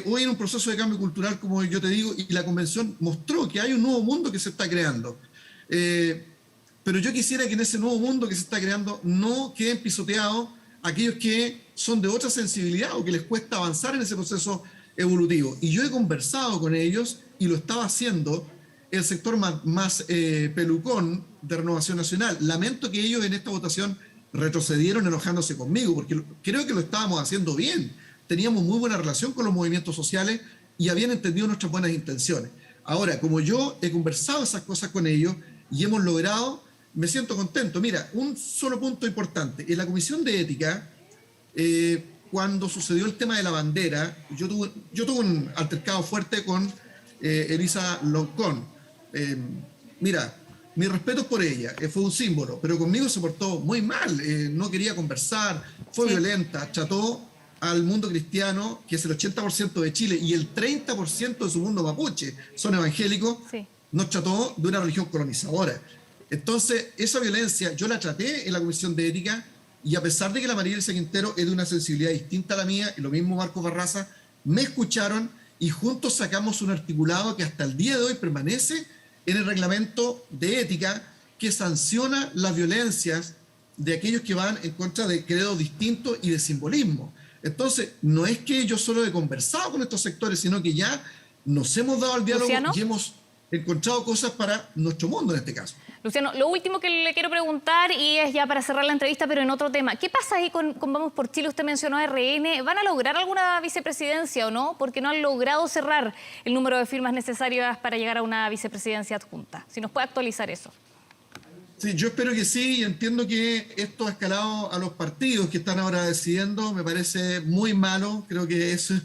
hoy en un proceso de cambio cultural, como yo te digo, y la convención mostró que hay un nuevo mundo que se está creando. Pero yo quisiera que en ese nuevo mundo que se está creando no queden pisoteados aquellos que son de otra sensibilidad o que les cuesta avanzar en ese proceso evolutivo. Y yo he conversado con ellos, y lo estaba haciendo el sector más pelucón de Renovación Nacional. Lamento que ellos en esta votación retrocedieron enojándose conmigo, porque creo que lo estábamos haciendo bien. Teníamos muy buena relación con los movimientos sociales y habían entendido nuestras buenas intenciones. Ahora, como yo he conversado esas cosas con ellos y hemos logrado, me siento contento. Mira, un solo punto importante. En la Comisión de Ética, cuando sucedió el tema de la bandera, yo tuve un altercado fuerte con Elisa Loncón. Mira, mi respeto por ella, fue un símbolo, pero conmigo se portó muy mal, no quería conversar, fue violenta, trató al mundo cristiano, que es el 80% de Chile, y el 30% de su mundo mapuche son evangélicos, nos trató de una religión colonizadora. Entonces, esa violencia yo la traté en la Comisión de Ética, y a pesar de que la María Elisa Quintero es de una sensibilidad distinta a la mía, y lo mismo Marco Barraza, me escucharon y juntos sacamos un articulado que hasta el día de hoy permanece en el reglamento de ética, que sanciona las violencias de aquellos que van en contra de credos distintos y de simbolismo. Entonces, no es que yo solo he conversado con estos sectores, sino que ya nos hemos dado al diálogo Luciano, y hemos encontrado cosas para nuestro mundo en este caso. Luciano, lo último que le quiero preguntar, y es ya para cerrar la entrevista, pero en otro tema. ¿Qué pasa ahí con Vamos por Chile? Usted mencionó a RN. ¿Van a lograr alguna vicepresidencia o no? Porque no han logrado cerrar el número de firmas necesarias para llegar a una vicepresidencia adjunta. Si nos puede actualizar eso. Sí, yo espero que sí, y entiendo que esto ha escalado a los partidos que están ahora decidiendo. Me parece muy malo, creo que eso es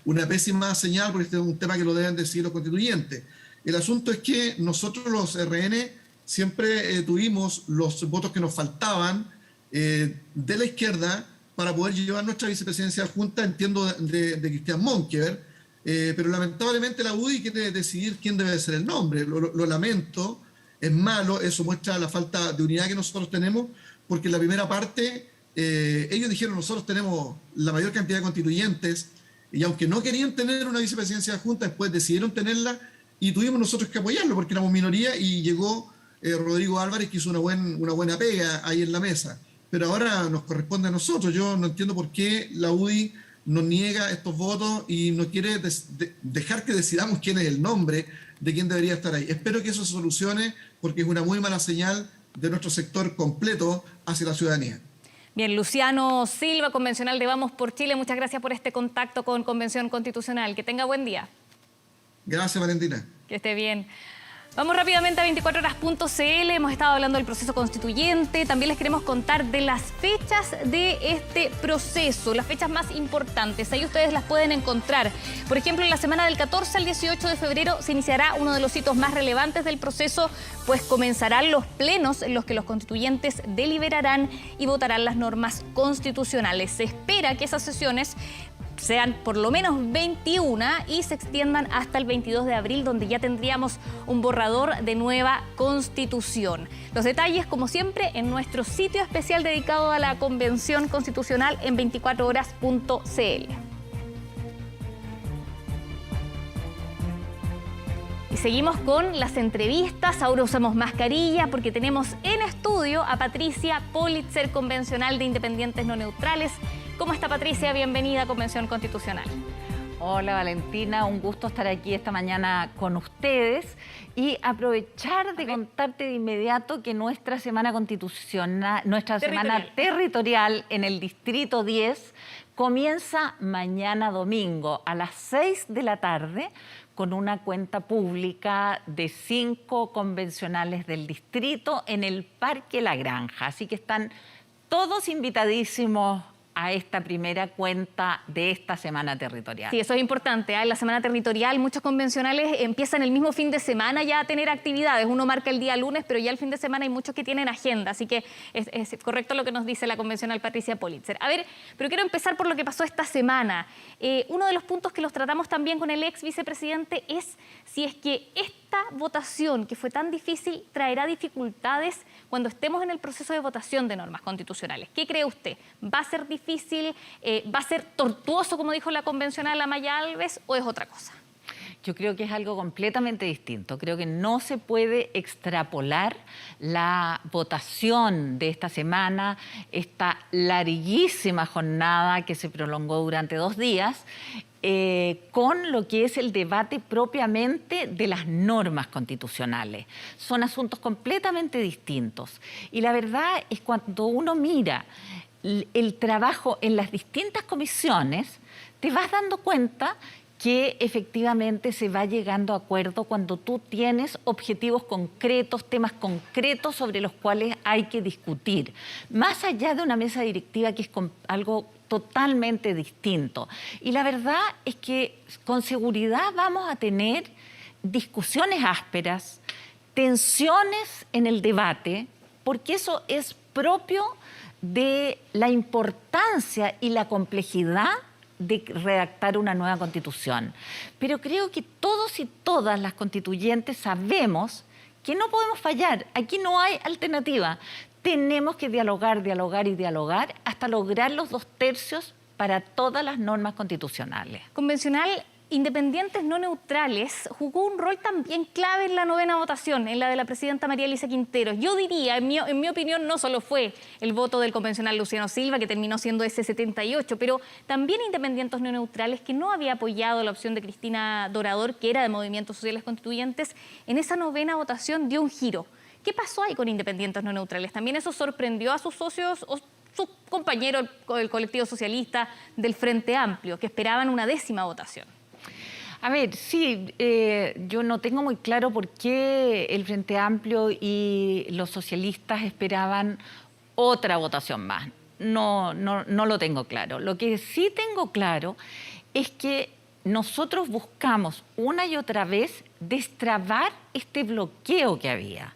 una pésima señal, porque este es un tema que lo deben decidir los constituyentes. El asunto es que nosotros los RN siempre tuvimos los votos que nos faltaban de la izquierda para poder llevar nuestra vicepresidencia adjunta, entiendo, de Cristian Monkever, pero lamentablemente la UDI quiere decidir quién debe ser el nombre. Lo lamento. Es malo, eso muestra la falta de unidad que nosotros tenemos, porque en la primera parte ellos dijeron: nosotros tenemos la mayor cantidad de constituyentes, y aunque no querían tener una vicepresidencia adjunta, después decidieron tenerla y tuvimos nosotros que apoyarlo porque éramos minoría, y llegó Rodrigo Álvarez, que hizo una buena pega ahí en la mesa. Pero ahora nos corresponde a nosotros. Yo no entiendo por qué la UDI nos niega estos votos y no quiere dejar que decidamos quién es el nombre de quién debería estar ahí. Espero que eso se solucione, porque es una muy mala señal de nuestro sector completo hacia la ciudadanía. Bien, Luciano Silva, convencional de Vamos por Chile, muchas gracias por este contacto con Convención Constitucional. Que tenga buen día. Gracias, Valentina. Que esté bien. Vamos rápidamente a 24horas.cl. Hemos estado hablando del proceso constituyente. También les queremos contar de las fechas de este proceso, las fechas más importantes. Ahí ustedes las pueden encontrar. Por ejemplo, en la semana del 14 al 18 de febrero se iniciará uno de los hitos más relevantes del proceso, pues comenzarán los plenos en los que los constituyentes deliberarán y votarán las normas constitucionales. Se espera que esas sesiones sean por lo menos 21 y se extiendan hasta el 22 de abril, donde ya tendríamos un borrador de nueva Constitución. Los detalles, como siempre, en nuestro sitio especial dedicado a la Convención Constitucional en 24horas.cl. Y seguimos con las entrevistas. Ahora usamos mascarilla porque tenemos en estudio a Patricia Politzer, convencional de Independientes No Neutrales. ¿Cómo está, Patricia? Bienvenida a Convención Constitucional. Hola, Valentina, un gusto estar aquí esta mañana con ustedes y aprovechar de contarte de inmediato que nuestra semana constitucional, semana territorial en el Distrito 10 comienza mañana domingo a las 6 de la tarde con una cuenta pública de 5 convencionales del distrito en el Parque La Granja. Así que están todos invitadísimos a esta primera cuenta de esta semana territorial. Sí, eso es importante. En la semana territorial muchos convencionales empiezan el mismo fin de semana ya a tener actividades. Uno marca el día lunes, pero ya el fin de semana hay muchos que tienen agenda. Así que es correcto lo que nos dice la convencional Patricia Politzer. A ver, pero quiero empezar por lo que pasó esta semana. Uno de los puntos que los tratamos también con el ex vicepresidente es si es que esta votación, que fue tan difícil, traerá dificultades cuando estemos en el proceso de votación de normas constitucionales. ¿Qué cree usted? ¿Va a ser difícil? ¿Va a ser tortuoso, como dijo la convencional Amaya Alves, o es otra cosa? Yo creo que es algo completamente distinto. Creo que no se puede extrapolar la votación de esta semana, esta larguísima jornada que se prolongó durante 2 días, con lo que es el debate propiamente de las normas constitucionales. Son asuntos completamente distintos. Y la verdad es cuando uno mira el trabajo en las distintas comisiones, te vas dando cuenta que efectivamente se va llegando a acuerdo cuando tú tienes objetivos concretos, temas concretos sobre los cuales hay que discutir, más allá de una mesa directiva que es algo totalmente distinto. Y la verdad es que con seguridad vamos a tener discusiones ásperas, tensiones en el debate, porque eso es propio de la importancia y la complejidad de redactar una nueva constitución. Pero creo que todos y todas las constituyentes sabemos que no podemos fallar. Aquí no hay alternativa. Tenemos que dialogar, dialogar y dialogar hasta lograr los 2/3 para todas las normas constitucionales. Convencional, Independientes no neutrales jugó un rol también clave en la 9ª votación, en la de la presidenta María Elisa Quinteros. Yo diría, en mi opinión, no solo fue el voto del convencional Luciano Silva, que terminó siendo ese 78, pero también Independientes no neutrales, que no había apoyado la opción de Cristina Dorador, que era de Movimientos Sociales Constituyentes, en esa 9ª votación dio un giro. ¿Qué pasó ahí con Independientes no neutrales? ¿También eso sorprendió a sus socios o sus compañeros del colectivo socialista del Frente Amplio, que esperaban una 10ª votación? A ver, sí, yo no tengo muy claro por qué el Frente Amplio y los socialistas esperaban otra votación más. No lo tengo claro. Lo que sí tengo claro es que nosotros buscamos una y otra vez destrabar este bloqueo que había.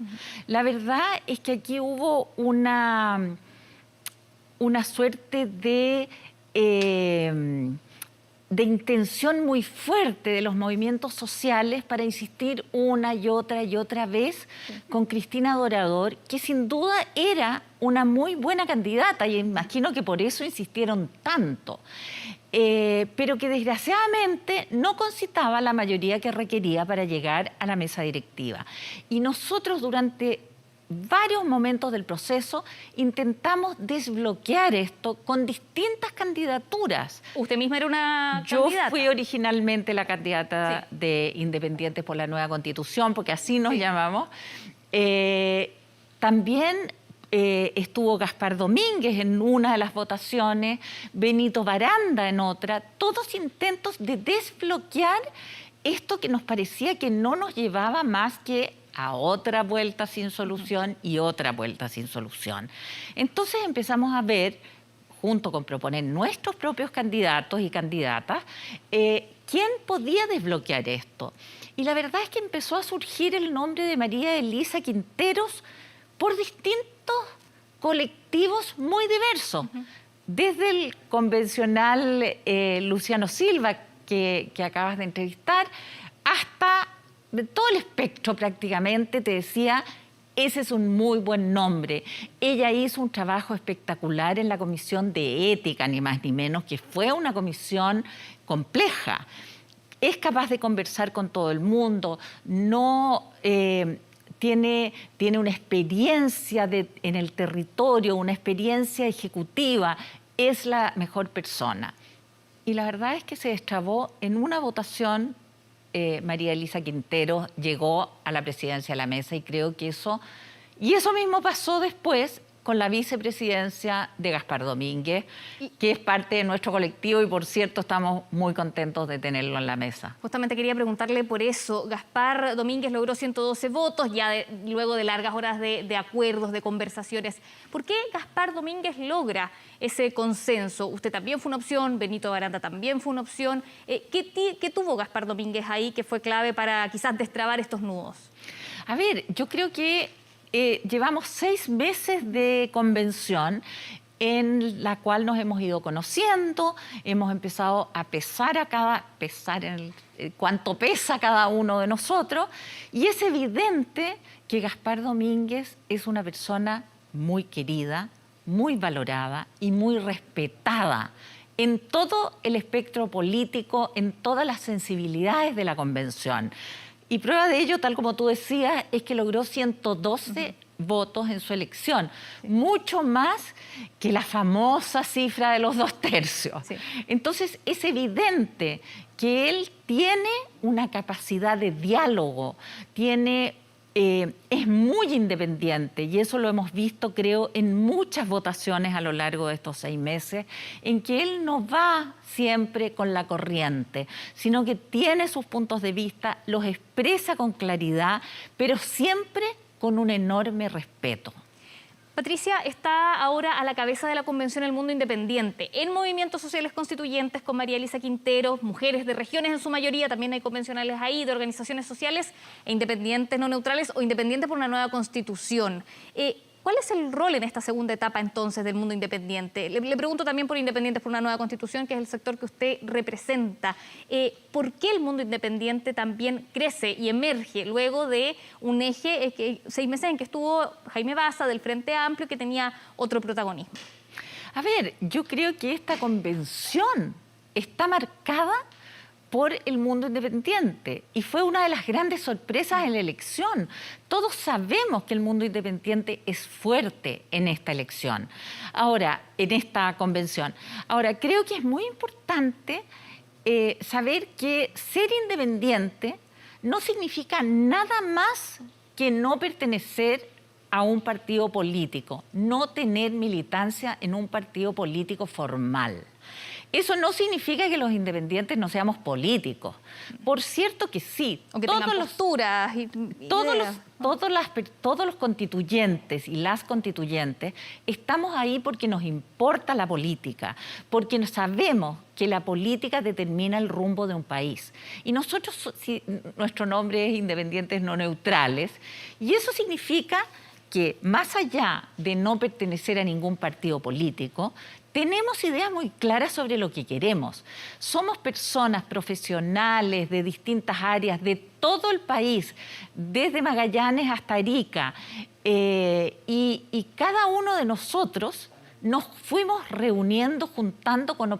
La verdad es que aquí hubo una suerte de intención muy fuerte de los movimientos sociales para insistir una y otra vez con Cristina Dorador, que sin duda era una muy buena candidata y imagino que por eso insistieron tanto, pero que desgraciadamente no concitaba la mayoría que requería para llegar a la mesa directiva. Y nosotros durante varios momentos del proceso intentamos desbloquear esto con distintas candidaturas. ¿Usted misma era una Yo candidata? fui originalmente la candidata de Independientes por la Nueva Constitución, porque así nos llamamos. También estuvo Gaspar Domínguez en una de las votaciones, Benito Baranda en otra, todos intentos de desbloquear esto que nos parecía que no nos llevaba más que a otra vuelta sin solución y otra vuelta sin solución. Entonces empezamos a ver, junto con proponer nuestros propios candidatos y candidatas, quién podía desbloquear esto. Y la verdad es que empezó a surgir el nombre de María Elisa Quinteros por distintos colectivos muy diversos. Desde el convencional Luciano Silva, que acabas de entrevistar, hasta de todo el espectro prácticamente te decía, ese es un muy buen nombre. Ella hizo un trabajo espectacular en la Comisión de Ética, ni más ni menos, que fue una comisión compleja. Es capaz de conversar con todo el mundo, tiene una experiencia en el territorio, una experiencia ejecutiva, es la mejor persona. Y la verdad es que se destrabó en una votación. María Elisa Quinteros llegó a la presidencia de la mesa y creo que eso mismo pasó después con la vicepresidencia de Gaspar Domínguez, que es parte de nuestro colectivo y, por cierto, estamos muy contentos de tenerlo en la mesa. Justamente quería preguntarle por eso. Gaspar Domínguez logró 112 votos, ya luego de largas horas de acuerdos, de conversaciones. ¿Por qué Gaspar Domínguez logra ese consenso? Usted también fue una opción, Benito Baranda también fue una opción. ¿Qué tuvo Gaspar Domínguez ahí que fue clave para quizás destrabar estos nudos? A ver, yo creo que llevamos 6 meses de convención en la cual nos hemos ido conociendo, hemos empezado a pesar cuánto pesa cada uno de nosotros, y es evidente que Gaspar Domínguez es una persona muy querida, muy valorada y muy respetada en todo el espectro político, en todas las sensibilidades de la convención. Y prueba de ello, tal como tú decías, es que logró 112 votos en su elección, mucho más que la famosa cifra de los 2/3. Entonces, es evidente que él tiene una capacidad de diálogo, es muy independiente y eso lo hemos visto, creo, en muchas votaciones a lo largo de estos 6 meses, en que él no va siempre con la corriente, sino que tiene sus puntos de vista, los expresa con claridad, pero siempre con un enorme respeto. Patricia está ahora a la cabeza de la Convención El Mundo Independiente, en movimientos sociales constituyentes con María Elisa Quinteros, mujeres de regiones en su mayoría, también hay convencionales ahí, de organizaciones sociales e independientes no neutrales o independientes por una nueva constitución. ¿Cuál es el rol en esta segunda etapa entonces del mundo independiente? Le pregunto también por Independientes por una Nueva Constitución, que es el sector que usted representa. ¿Por qué el mundo independiente también crece y emerge luego de un eje, 6 meses en que estuvo Jaime Baza del Frente Amplio, que tenía otro protagonismo? A ver, yo creo que esta convención está marcada por el mundo independiente. Y fue una de las grandes sorpresas en la elección. Todos sabemos que el mundo independiente es fuerte en esta elección, ahora, en esta convención. Ahora, creo que es muy importante saber que ser independiente no significa nada más que no pertenecer a un partido político, no tener militancia en un partido político formal. Eso no significa que los independientes no seamos políticos. Por cierto que sí. O que tengan posturas y todos los constituyentes y las constituyentes estamos ahí porque nos importa la política, porque sabemos que la política determina el rumbo de un país. Y nosotros, nuestro nombre es Independientes No Neutrales, y eso significa que más allá de no pertenecer a ningún partido político, tenemos ideas muy claras sobre lo que queremos. Somos personas profesionales de distintas áreas de todo el país, desde Magallanes hasta Arica, y cada uno de nosotros nos fuimos reuniendo, juntando con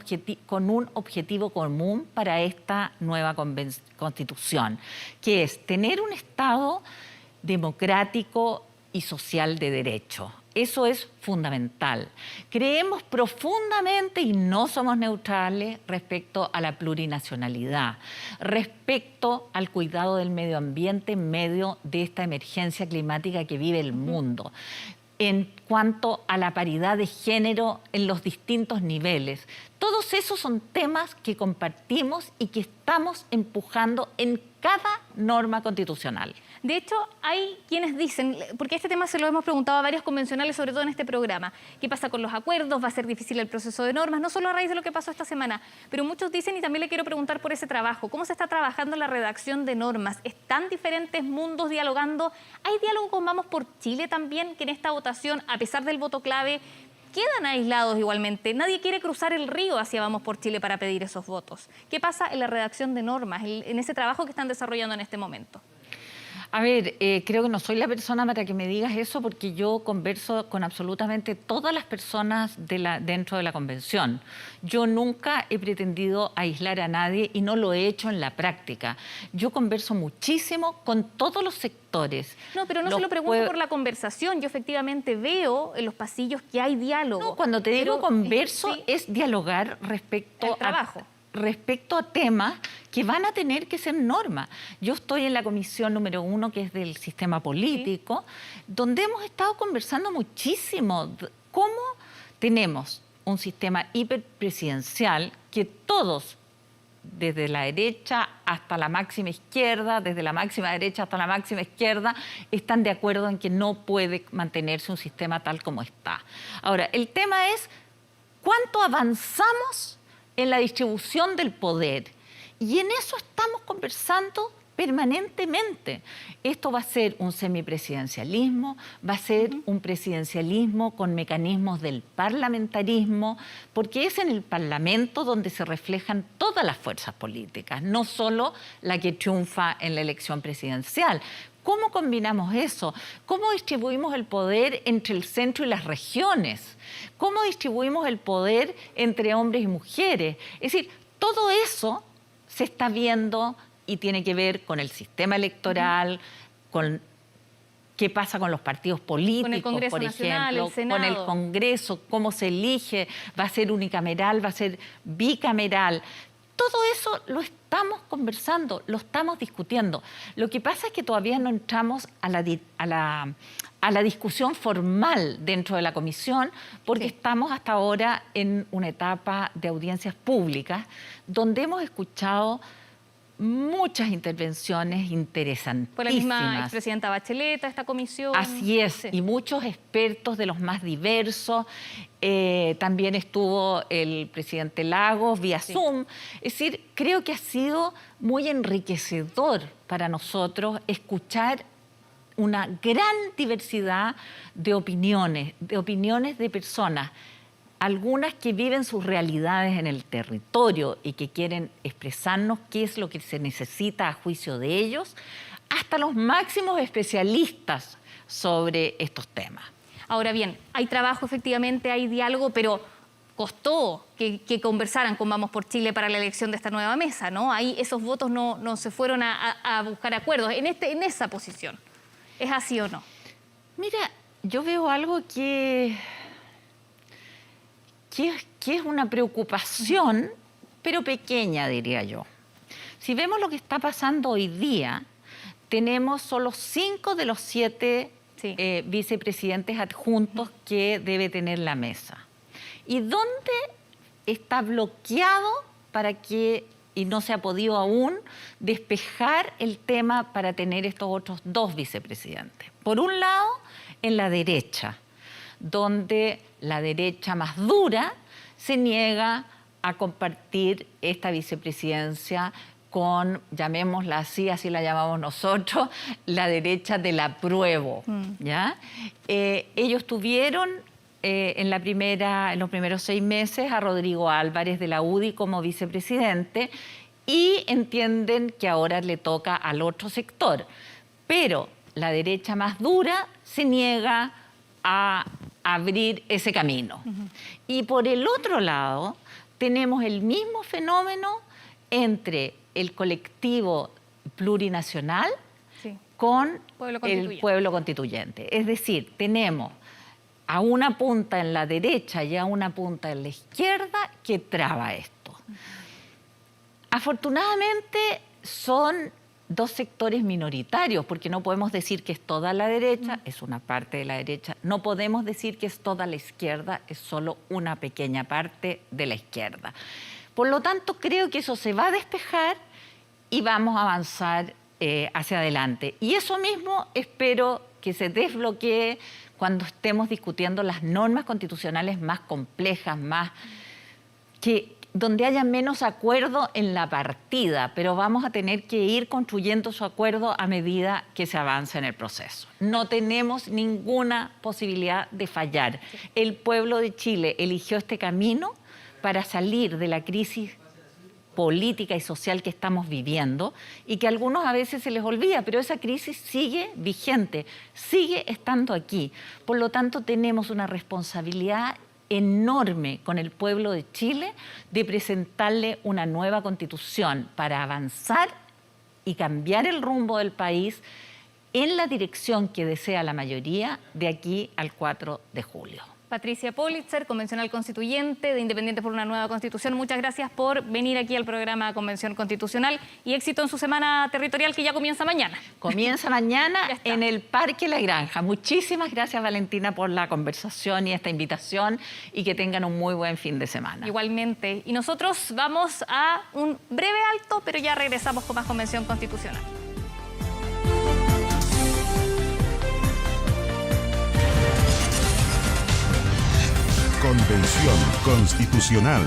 un objetivo común para esta nueva constitución, que es tener un Estado democrático y social de derecho. Eso es fundamental. Creemos profundamente y no somos neutrales respecto a la plurinacionalidad, respecto al cuidado del medio ambiente en medio de esta emergencia climática que vive el mundo, en cuanto a la paridad de género en los distintos niveles. Todos esos son temas que compartimos y que estamos empujando en cada norma constitucional. De hecho, hay quienes dicen, porque este tema se lo hemos preguntado a varios convencionales, sobre todo en este programa, ¿qué pasa con los acuerdos? ¿Va a ser difícil el proceso de normas? No solo a raíz de lo que pasó esta semana, pero muchos dicen, y también le quiero preguntar por ese trabajo, ¿cómo se está trabajando la redacción de normas? ¿Están diferentes mundos dialogando? ¿Hay diálogo con Vamos por Chile también, que en esta votación, a pesar del voto clave, quedan aislados igualmente? Nadie quiere cruzar el río hacia Vamos por Chile para pedir esos votos. ¿Qué pasa en la redacción de normas, en ese trabajo que están desarrollando en este momento? A ver, creo que no soy la persona para que me digas eso, porque yo converso con absolutamente todas las personas dentro de la convención. Yo nunca he pretendido aislar a nadie y no lo he hecho en la práctica. Yo converso muchísimo con todos los sectores. No, pero no se lo pregunto por la conversación. Yo efectivamente veo en los pasillos que hay diálogo. No, cuando te digo converso, sí, es dialogar respecto a temas que van a tener que ser normas. Yo estoy en la comisión número 1, que es del sistema político, donde hemos estado conversando muchísimo cómo tenemos un sistema hiperpresidencial que todos, desde la derecha hasta la máxima izquierda, desde la máxima derecha hasta la máxima izquierda, están de acuerdo en que no puede mantenerse un sistema tal como está. Ahora, el tema es cuánto avanzamos en la distribución del poder. Y en eso estamos conversando permanentemente. Esto va a ser un semipresidencialismo, va a ser un presidencialismo con mecanismos del parlamentarismo, porque es en el Parlamento donde se reflejan todas las fuerzas políticas, no solo la que triunfa en la elección presidencial. ¿Cómo combinamos eso? ¿Cómo distribuimos el poder entre el centro y las regiones? ¿Cómo distribuimos el poder entre hombres y mujeres? Es decir, todo eso se está viendo y tiene que ver con el sistema electoral, con qué pasa con los partidos políticos, con el Congreso por Nacional, ejemplo, el Senado, con el Congreso, cómo se elige, va a ser unicameral, va a ser bicameral. Todo eso lo estamos conversando, lo estamos discutiendo. Lo que pasa es que todavía no entramos a la discusión formal dentro de la comisión, porque estamos hasta ahora en una etapa de audiencias públicas, donde hemos escuchado muchas intervenciones interesantísimas. Por la misma expresidenta Bachelet, esta comisión. Así es, sí, y muchos expertos de los más diversos. También estuvo el presidente Lagos vía Zoom. Es decir, creo que ha sido muy enriquecedor para nosotros escuchar una gran diversidad de opiniones de personas, algunas que viven sus realidades en el territorio y que quieren expresarnos qué es lo que se necesita a juicio de ellos, hasta los máximos especialistas sobre estos temas. Ahora bien, hay trabajo, efectivamente, hay diálogo, pero costó que conversaran con Vamos por Chile para la elección de esta nueva mesa, ¿no? Ahí esos votos no se fueron a buscar acuerdos en esa posición. ¿Es así o no? Mira, yo veo algo que es una preocupación, pero pequeña, diría yo. Si vemos lo que está pasando hoy día, tenemos solo 5 de los 7 vicepresidentes adjuntos que debe tener la mesa. ¿Y dónde está bloqueado y no se ha podido aún despejar el tema para tener estos otros 2 vicepresidentes? Por un lado, en la derecha, donde la derecha más dura se niega a compartir esta vicepresidencia con, llamémosla así la llamamos nosotros, la derecha del apruebo, ¿ya? Ellos tuvieron en los primeros 6 meses a Rodrigo Álvarez de la UDI como vicepresidente y entienden que ahora le toca al otro sector. Pero la derecha más dura se niega a abrir ese camino. Y por el otro lado, tenemos el mismo fenómeno entre el colectivo plurinacional con el pueblo constituyente. Es decir, tenemos a una punta en la derecha y a una punta en la izquierda que traba esto. Afortunadamente son 2 sectores minoritarios, porque no podemos decir que es toda la derecha, es una parte de la derecha. No podemos decir que es toda la izquierda, es solo una pequeña parte de la izquierda. Por lo tanto, creo que eso se va a despejar y vamos a avanzar hacia adelante. Y eso mismo espero que se desbloquee cuando estemos discutiendo las normas constitucionales más complejas, donde haya menos acuerdo en la partida, pero vamos a tener que ir construyendo su acuerdo a medida que se avanza en el proceso. No tenemos ninguna posibilidad de fallar. El pueblo de Chile eligió este camino para salir de la crisis política y social que estamos viviendo y que a algunos a veces se les olvida, pero esa crisis sigue vigente, sigue estando aquí. Por lo tanto, tenemos una responsabilidad enorme con el pueblo de Chile de presentarle una nueva constitución para avanzar y cambiar el rumbo del país en la dirección que desea la mayoría de aquí al 4 de julio. Patricia Politzer, convencional constituyente de Independientes por una Nueva Constitución. Muchas gracias por venir aquí al programa Convención Constitucional y éxito en su semana territorial que ya comienza mañana. Comienza mañana en el Parque La Granja. Muchísimas gracias, Valentina, por la conversación y esta invitación y que tengan un muy buen fin de semana. Igualmente. Y nosotros vamos a un breve alto, pero ya regresamos con más Convención Constitucional. Convención Constitucional.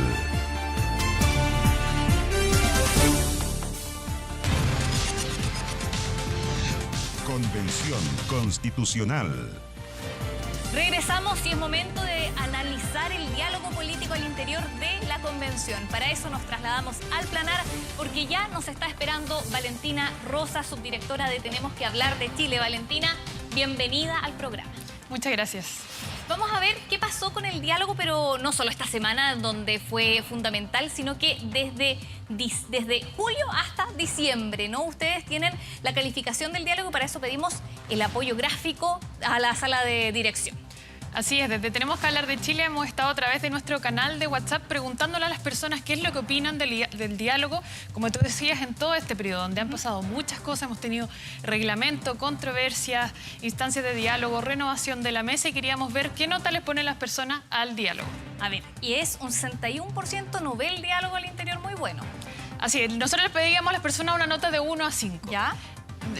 Convención Constitucional. Regresamos y es momento de analizar el diálogo político al interior de la convención. Para eso nos trasladamos al Planar porque ya nos está esperando Valentina Rosa, subdirectora de Tenemos que Hablar de Chile. Valentina, bienvenida al programa. Muchas gracias. Vamos a ver qué pasó con el diálogo, pero no solo esta semana donde fue fundamental, sino que desde julio hasta diciembre, ¿no? Ustedes tienen la calificación del diálogo y para eso pedimos el apoyo gráfico a la sala de dirección. Así es, desde Tenemos que Hablar de Chile hemos estado a través de nuestro canal de WhatsApp preguntándole a las personas qué es lo que opinan del diálogo, como tú decías, en todo este periodo, donde han pasado muchas cosas, hemos tenido reglamento, controversias, instancias de diálogo, renovación de la mesa y queríamos ver qué nota les ponen las personas al diálogo. A ver, y es un 61% no ve el diálogo al interior muy bueno. Así es, nosotros les pedíamos a las personas una nota de 1 a 5. ¿Ya?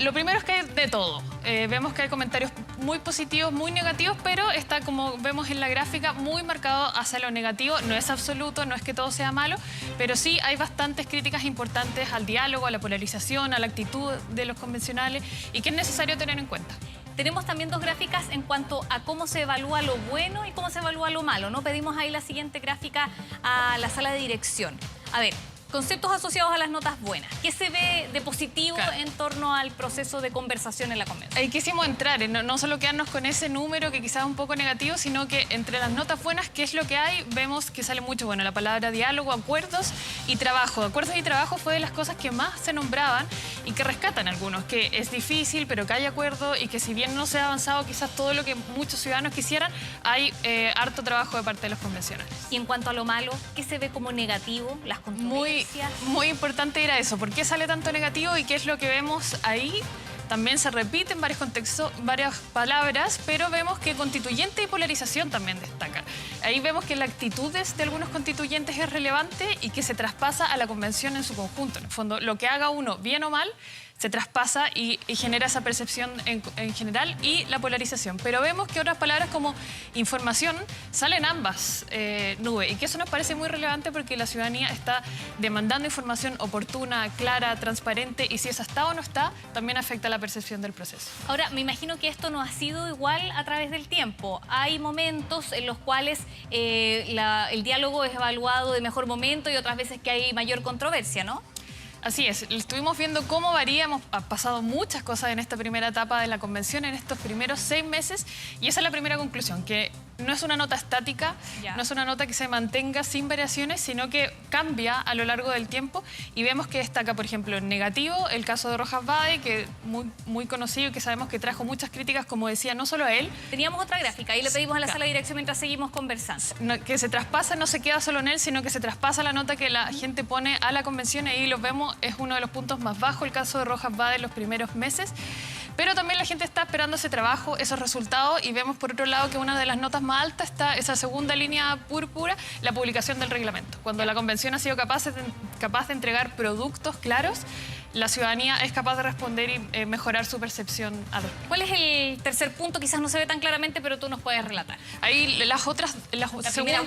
Lo primero es que hay de todo. Vemos que hay comentarios muy positivos, muy negativos, pero está, como vemos en la gráfica, muy marcado hacia lo negativo. No es absoluto, no es que todo sea malo, pero sí hay bastantes críticas importantes al diálogo, a la polarización, a la actitud de los convencionales y que es necesario tener en cuenta. Tenemos también 2 gráficas en cuanto a cómo se evalúa lo bueno y cómo se evalúa lo malo, ¿no? Pedimos ahí la siguiente gráfica a la sala de dirección. A ver, Conceptos asociados a las notas buenas. ¿Qué se ve de positivo en torno al proceso de conversación en la convención? Ahí quisimos entrar, no solo quedarnos con ese número que quizás es un poco negativo, sino que entre las notas buenas, ¿qué es lo que hay? Vemos que sale mucho, bueno, la palabra diálogo, acuerdos y trabajo. Acuerdos y trabajo fue de las cosas que más se nombraban y que rescatan algunos, que es difícil, pero que hay acuerdo y que si bien no se ha avanzado quizás todo lo que muchos ciudadanos quisieran, hay harto trabajo de parte de los convencionales. Y en cuanto a lo malo, ¿qué se ve como negativo? Las controversias. Muy importante era eso. ¿Por qué sale tanto negativo y qué es lo que vemos ahí? También se repiten varios contextos, varias palabras, pero vemos que constituyente y polarización también destacan. Ahí vemos que las actitudes de algunos constituyentes es relevante y que se traspasa a la convención en su conjunto. En el fondo, lo que haga uno, bien o mal, se traspasa y genera esa percepción en general y la polarización. Pero vemos que otras palabras como información salen ambas nubes y que eso nos parece muy relevante porque la ciudadanía está demandando información oportuna, clara, transparente y si esa está o no está, también afecta la percepción del proceso. Ahora, me imagino que esto no ha sido igual a través del tiempo. Hay momentos en los cuales el diálogo es evaluado de mejor momento y otras veces que hay mayor controversia, ¿no? Así es, estuvimos viendo cómo varía, hemos pasado muchas cosas en esta primera etapa de la convención, en estos primeros 6 meses, y esa es la primera conclusión, que no es una nota estática, no es una nota que se mantenga sin variaciones, sino que cambia a lo largo del tiempo y vemos que destaca, por ejemplo, en negativo el caso de Rojas Bade, que muy conocido y que sabemos que trajo muchas críticas, como decía, no solo a él. Teníamos otra gráfica, ahí le pedimos a la sala de dirección mientras seguimos conversando. Que se traspasa, no se queda solo en él, sino que se traspasa la nota que la gente pone a la convención y ahí lo vemos, es uno de los puntos más bajos el caso de Rojas Bade en los primeros meses. Pero también la gente está esperando ese trabajo, esos resultados y vemos por otro lado que una de las notas más altas está esa segunda línea púrpura, la publicación del reglamento. Cuando la convención ha sido capaz de entregar productos claros, la ciudadanía es capaz de responder y mejorar su percepción ad hoc. ¿Cuál es el tercer punto? Quizás no se ve tan claramente, pero tú nos puedes relatar. Ahí las otras, primera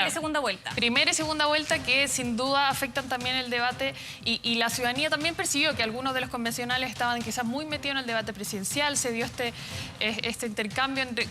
y segunda vuelta. Primera y segunda vuelta que sin duda afectan también el debate y la ciudadanía también percibió que algunos de los convencionales estaban quizás muy metidos en el debate presidencial, se dio este intercambio entre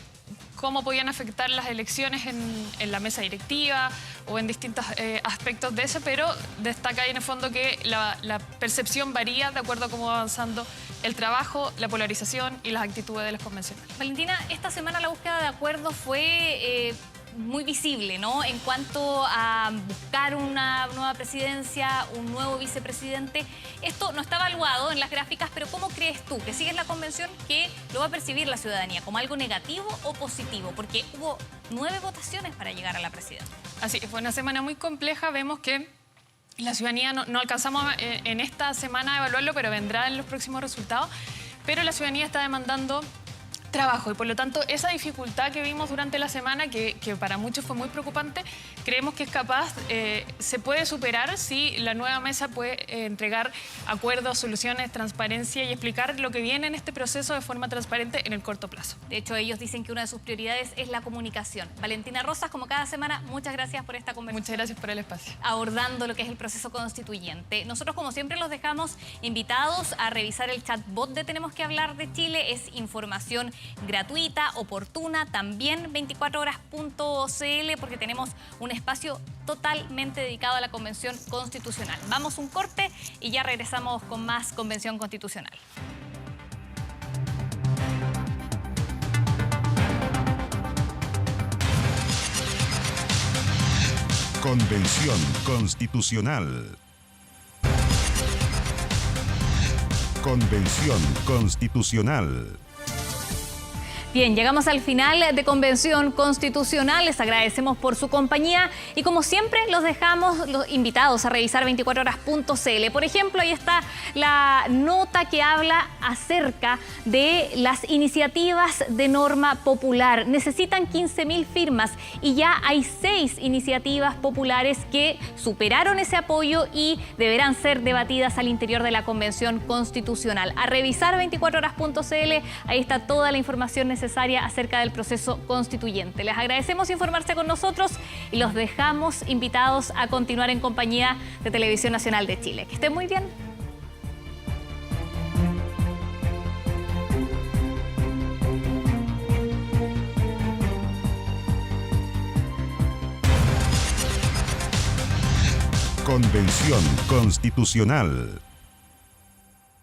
cómo podían afectar las elecciones en la mesa directiva o en distintos aspectos de eso, pero destaca ahí en el fondo que la percepción varía de acuerdo a cómo va avanzando el trabajo, la polarización y las actitudes de los convencionales. Valentina, esta semana la búsqueda de acuerdos fue muy visible, ¿no? En cuanto a buscar una nueva presidencia, un nuevo vicepresidente. Esto no está evaluado en las gráficas, pero ¿cómo crees tú, que sigues la convención, que lo va a percibir la ciudadanía? ¿Como algo negativo o positivo? Porque hubo 9 votaciones para llegar a la presidencia. Así, fue una semana muy compleja. Vemos que la ciudadanía no alcanzamos en esta semana a evaluarlo, pero vendrá en los próximos resultados. Pero la ciudadanía está demandando trabajo y por lo tanto esa dificultad que vimos durante la semana que para muchos fue muy preocupante, creemos que es capaz, se puede superar si la nueva mesa puede entregar acuerdos, soluciones, transparencia y explicar lo que viene en este proceso de forma transparente en el corto plazo. De hecho, ellos dicen que una de sus prioridades es la comunicación. Valentina Rosas, como cada semana, muchas gracias por esta conversación. Muchas gracias por el espacio. Abordando lo que es el proceso constituyente. Nosotros, como siempre, los dejamos invitados a revisar el chatbot de Tenemos que Hablar de Chile. Es información gratuita, oportuna, también 24horas.cl, porque tenemos un espacio totalmente dedicado a la Convención Constitucional. Vamos un corte y ya regresamos con más Convención Constitucional. Convención Constitucional. Convención Constitucional. Bien, llegamos al final de Convención Constitucional. Les agradecemos por su compañía y como siempre los dejamos los invitados a revisar 24horas.cl. Por ejemplo, ahí está la nota que habla acerca de las iniciativas de norma popular. Necesitan 15.000 firmas y ya hay 6 iniciativas populares que superaron ese apoyo y deberán ser debatidas al interior de la Convención Constitucional. A revisar 24horas.cl, ahí está toda la información necesaria acerca del proceso constituyente. Les agradecemos informarse con nosotros y los dejamos invitados a continuar en compañía de Televisión Nacional de Chile. Que estén muy bien. Convención Constitucional.